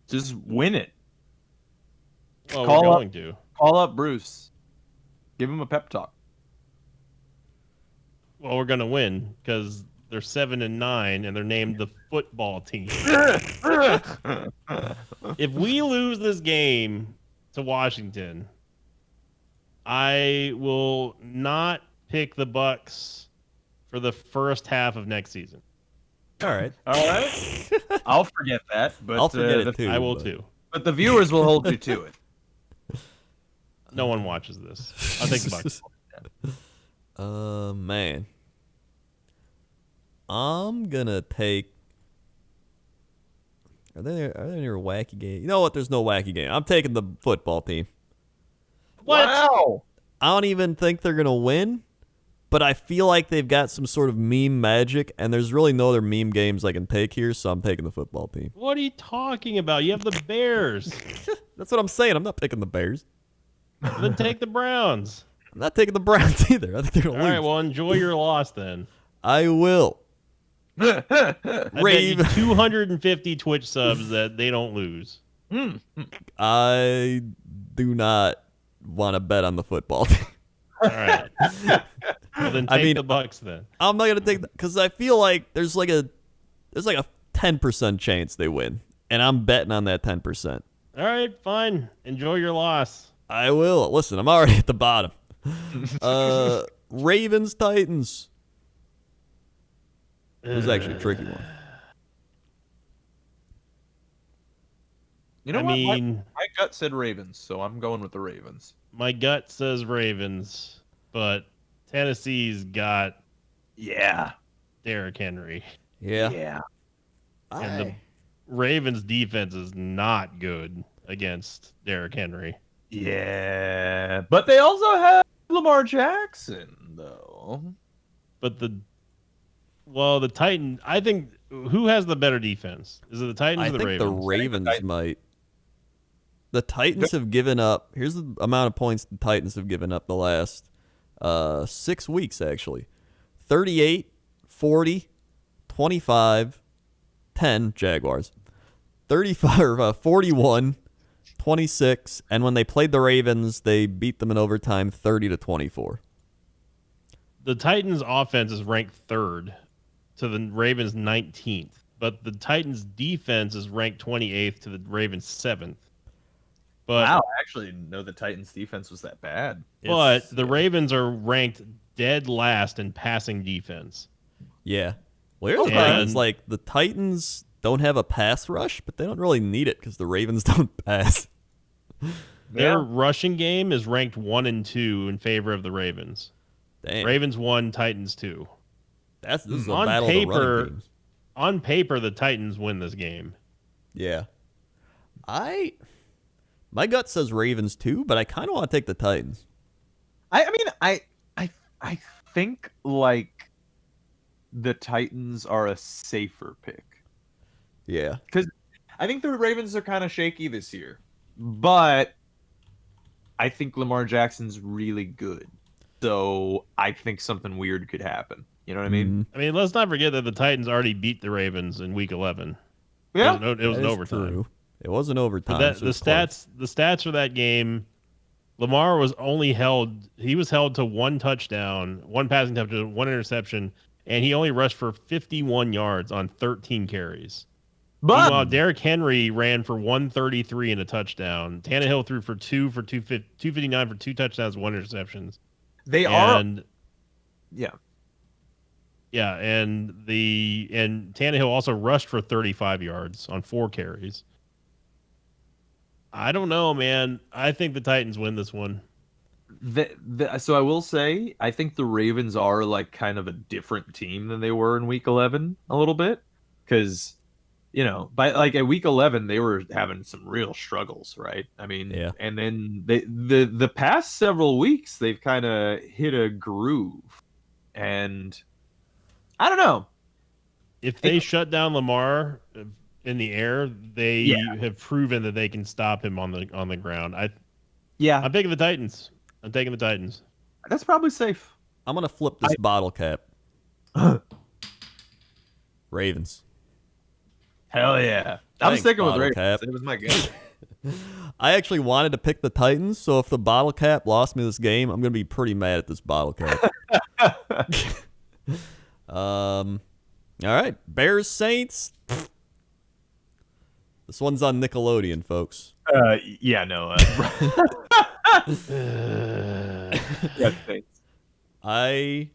Just win it. Well, Call we're up- going to. Call up Bruce. Give him a pep talk. Well, we're going to win because they're 7-9 and they're named the football team. If we lose this game to Washington, I will not pick the Bucs for the first half of next season. All right. All right. I'll forget that, but I'll forget it too. I will but- too. But the viewers will hold you to it. No one watches this. I'll take the Bucs. Man. I'm gonna take. Are there any wacky game? You know what? There's no wacky game. I'm taking the football team. What? Wow. I don't even think they're gonna win, but I feel like they've got some sort of meme magic, and there's really no other meme games I can take here, so I'm taking the football team. What are you talking about? You have the Bears. That's what I'm saying. I'm not picking the Bears. Then take the Browns. I'm not taking the Browns either. I think they're gonna All lose. right, well, enjoy your loss then. I will. I bet you Raven. 250 Twitch subs that they don't lose. I do not want to bet on the football team. All right. Well, then take the Bucs then. I'm not gonna take that because I feel like there's like a 10% chance they win, and I'm betting on that 10%. All right, fine. Enjoy your loss. I will. Listen, I'm already at the bottom. Ravens Titans. It was actually a tricky one. You know I what? mean, My gut said Ravens, so I'm going with the Ravens. my gut says Ravens, but Tennessee's got Yeah. Derrick Henry. Yeah. Yeah. And the Ravens defense is not good against Derrick Henry. Yeah. But they also have Lamar Jackson, though. But the Titans, I think, who has the better defense? Is it the Titans I or the think Ravens? the Ravens might. The Titans have given up. Here's the amount of points the Titans have given up the last 6 weeks, actually. 38, 40, 25, 10, Jaguars. 35, 41, 26, and when they played the Ravens, they beat them in overtime 30-24. The Titans' offense is ranked third to the Ravens' 19th, but the Titans' defense is ranked 28th to the Ravens' 7th. But, Wow, I actually didn't know the Titans' defense was that bad. But the Ravens are ranked dead last in passing defense. Yeah. Well, here's the thing. It's like the Titans don't have a pass rush, but they don't really need it because the Ravens don't pass. Their rushing game is ranked 1 and 2 in favor of the Ravens. Damn. Ravens 1, Titans 2. This is a battle of the running teams. On paper, the Titans win this game. Yeah. My gut says Ravens too, but I kind of want to take the Titans. I think like the Titans are a safer pick. Yeah. Because I think the Ravens are kind of shaky this year. But I think Lamar Jackson's really good. So I think something weird could happen. You know what I mean? I mean, let's not forget that the Titans already beat the Ravens in Week 11. Yeah. It was an overtime. True. It was an overtime. But so the it's close. stats for that game, Lamar was only held to 1 touchdown, 1 passing touchdown, 1 interception, and he only rushed for 51 yards on 13 carries. But Meanwhile, Derrick Henry ran for 133 and a touchdown. Tannehill threw for 259 for 2 touchdowns, 1 interceptions. they are. And Yeah. Yeah, and Tannehill also rushed for 35 yards on 4 carries. I don't know, man. I think the Titans win this one. So I will say, I think the Ravens are like kind of a different team than they were in Week 11 a little bit, because by like at Week 11 they were having some real struggles, right? I mean, Yeah. and then the past several weeks they've kind of hit a groove, and I don't know. If they shut down Lamar in the air, they have proven that they can stop him on the ground. I'm taking the Titans. That's probably safe. I'm gonna flip this bottle cap. Ravens. Hell yeah. I'm sticking with Ravens. Cap. It was my guess. I actually wanted to pick the Titans, so if the bottle cap lost me this game, I'm gonna be pretty mad at this bottle cap. All right, Bears Saints. This one's on Nickelodeon, folks. Yeah, no. I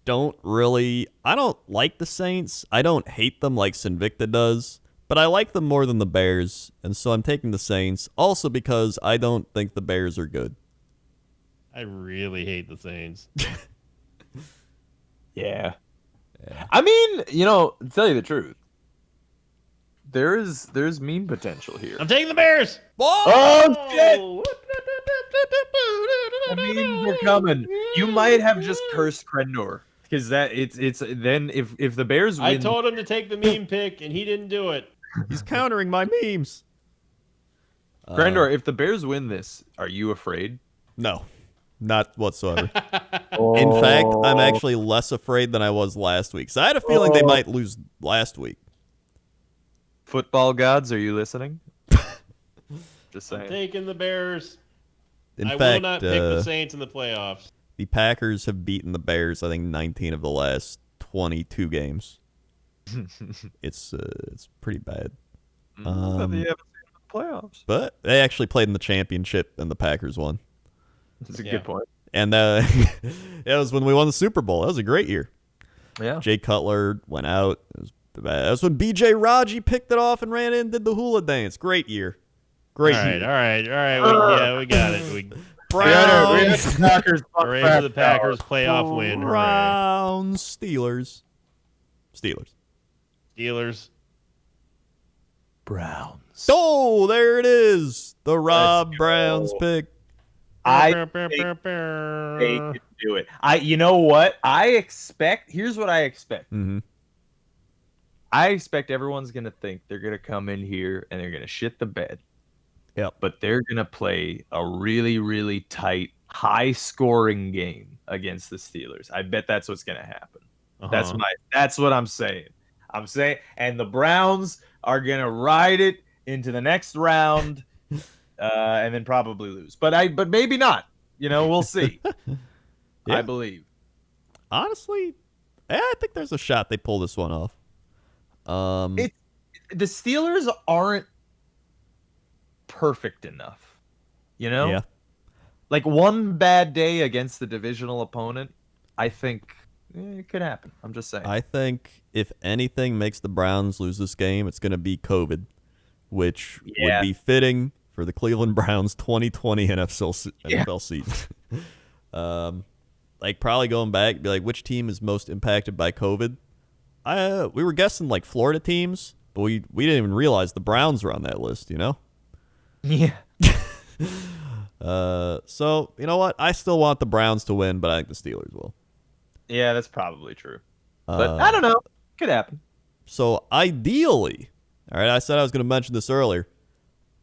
don't like the Saints. I don't hate them like Sinvicta does, but I like them more than the Bears, and so I'm taking the Saints, also because I don't think the Bears are good. I really hate the Saints. Yeah. I mean, to tell you the truth, there's meme potential here. I'm taking the Bears. Whoa! Oh shit! The memes are coming. You might have just cursed Krendor, because it's then if the Bears win. I told him to take the meme pick and he didn't do it. He's countering my memes. Krendor, if the Bears win this, are you afraid? No. Not whatsoever. In fact, I'm actually less afraid than I was last week. So I had a feeling they might lose last week. Football gods, are you listening? Just saying. I'm taking the Bears. I will not pick the Saints in the playoffs. The Packers have beaten the Bears, I think, 19 of the last 22 games. It's pretty bad. They haven't seen the playoffs. But they actually played in the championship, and the Packers won. That's a good point. And it was when we won the Super Bowl. That was a great year. Yeah. Jay Cutler went out. That was when B.J. Raji picked it off and ran in and did the hula dance. Great year. Great year. All right. We got it. Browns. Packers. We're into the Packers playoff win. Browns. Steelers. Browns. Oh, there it is. The Rob Browns pick. I think they can do it. You know what? Here's what I expect. Mm-hmm. I expect everyone's going to think they're going to come in here and they're going to shit the bed. Yep. But they're going to play a really, really tight, high-scoring game against the Steelers. I bet that's what's going to happen. Uh-huh. That's what I'm saying. And the Browns are going to ride it into the next round. And then probably lose, but maybe not. We'll see. Yeah. I believe. Honestly, I think there's a shot they pull this one off. The Steelers aren't perfect enough, Yeah. Like one bad day against the divisional opponent, I think it could happen. I'm just saying. I think if anything makes the Browns lose this game, it's going to be COVID, which would be fitting for the Cleveland Browns 2020 NFL season. Like probably going back, be like, which team is most impacted by COVID? We were guessing like Florida teams, but we didn't even realize the Browns were on that list, Yeah. So you know what? I still want the Browns to win, but I think the Steelers will. Yeah, that's probably true. But I don't know. Could happen. So ideally, all right, I said I was going to mention this earlier.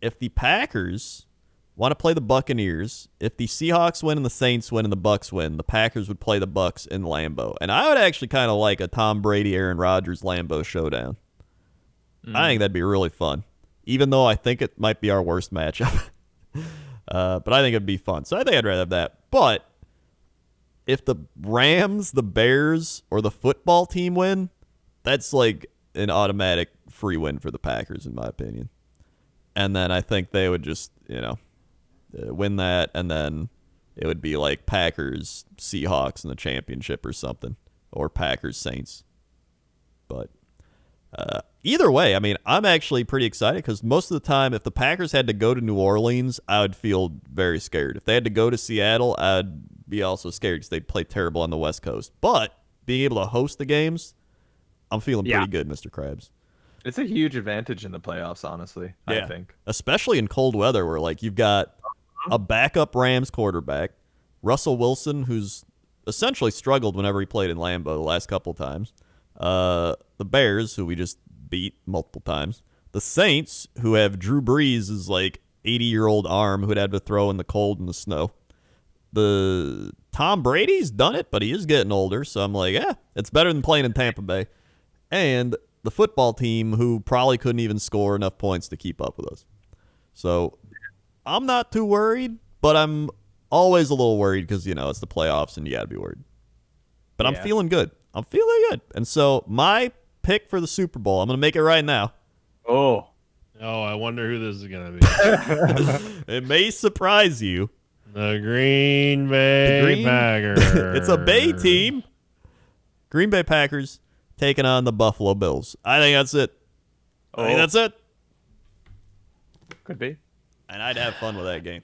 If the Packers want to play the Buccaneers, if the Seahawks win and the Saints win and the Bucks win, the Packers would play the Bucks in Lambeau. And I would actually kind of like a Tom Brady, Aaron Rodgers, Lambeau showdown. I think that'd be really fun, even though I think it might be our worst matchup. But I think it'd be fun. So I think I'd rather have that. But if the Rams, the Bears, or the football team win, that's like an automatic free win for the Packers, in my opinion. And then I think they would just, win that, and then it would be like Packers, Seahawks in the championship or something. or Packers Saints. But either way, I mean, I'm actually pretty excited because most of the time, if the Packers had to go to New Orleans, I would feel very scared. If they had to go to Seattle, I'd be also scared because they'd play terrible on the West Coast. But being able to host the games, I'm feeling pretty good, Mr. Krabs. It's a huge advantage in the playoffs, honestly, I think. Especially in cold weather where, like, you've got a backup Rams quarterback, Russell Wilson, who's essentially struggled whenever he played in Lambeau the last couple times, the Bears, who we just beat multiple times, the Saints, who have Drew Brees' like 80-year-old arm who'd have to throw in the cold and the snow. The Tom Brady's done it, but he is getting older, so I'm like, it's better than playing in Tampa Bay. And the football team, who probably couldn't even score enough points to keep up with us. So I'm not too worried, but I'm always a little worried because, it's the playoffs and you got to be worried. But I'm feeling good. I'm feeling good. And so my pick for the Super Bowl, I'm going to make it right now. Oh, I wonder who this is going to be. It may surprise you. The Green Bay Packers. It's a Bay team. Green Bay Packers taking on the Buffalo Bills. I think that's it. I think that's it. Could be. And I'd have fun with that game.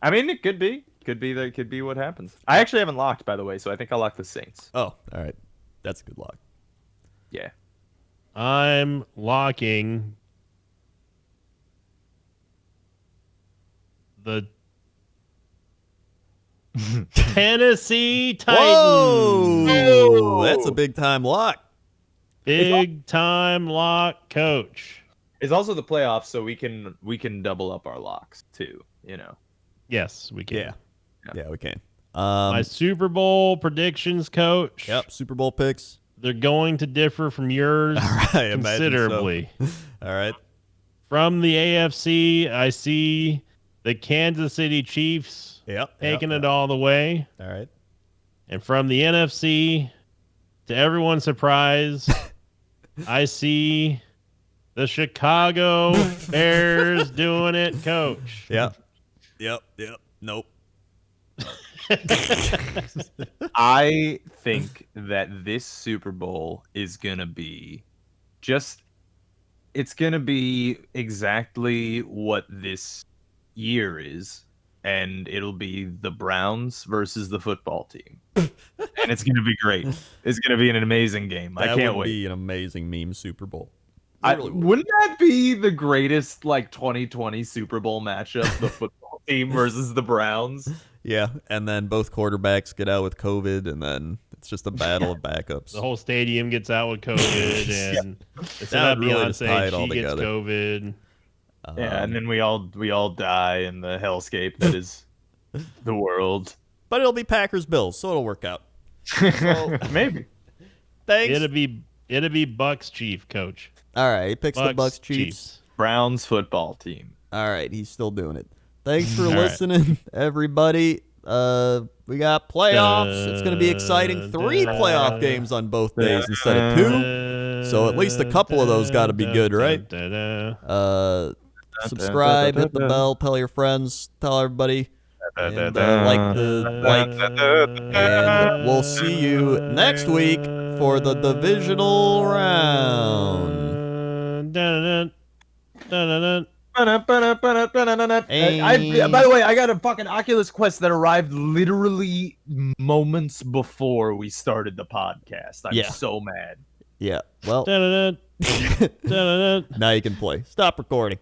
I mean, it could be. Could be what happens. I actually haven't locked, by the way, so I think I'll lock the Saints. Oh, all right. That's a good lock. Yeah. I'm locking the Tennessee Titans. Whoa! That's a big-time lock. Big-time lock, coach. It's also the playoffs, so we can double up our locks, too, Yes, we can. Yeah, we can. My Super Bowl predictions, coach. Yep, Super Bowl picks. They're going to differ from yours considerably. So. All right. From the AFC, I see the Kansas City Chiefs taking it all the way. All right. And from the NFC, to everyone's surprise, I see the Chicago Bears doing it, coach. Yep. Nope. I think that this Super Bowl is going to be it's going to be exactly what this year is, and it'll be the Browns versus the football team. And it's going to be great. It's going to be an amazing game. I can't wait. Be an amazing meme Super Bowl. Wouldn't that be the greatest 2020 Super Bowl matchup, the football team versus the Browns? Yeah, and then both quarterbacks get out with COVID, and then it's just a battle of backups. The whole stadium gets out with COVID, and it's not Beyonce. She gets COVID. And then we all die in the hellscape that is the world. But it'll be Packers Bills, so it'll work out. So, maybe. Thanks. It'll be Bucks Chief, coach. All right, he picks the Bucks Chiefs. Browns football team. All right, he's still doing it. Thanks for listening, everybody. We got playoffs. It's going to be exciting. 3 playoff games on both days instead of 2. So at least a couple of those got to be good, right? Subscribe, hit the bell, tell your friends, tell everybody. And and we'll see you next week for the divisional round. By the way, I got a fucking Oculus Quest that arrived literally moments before we started the podcast. I'm so mad. Yeah. Well, now you can play. Stop recording.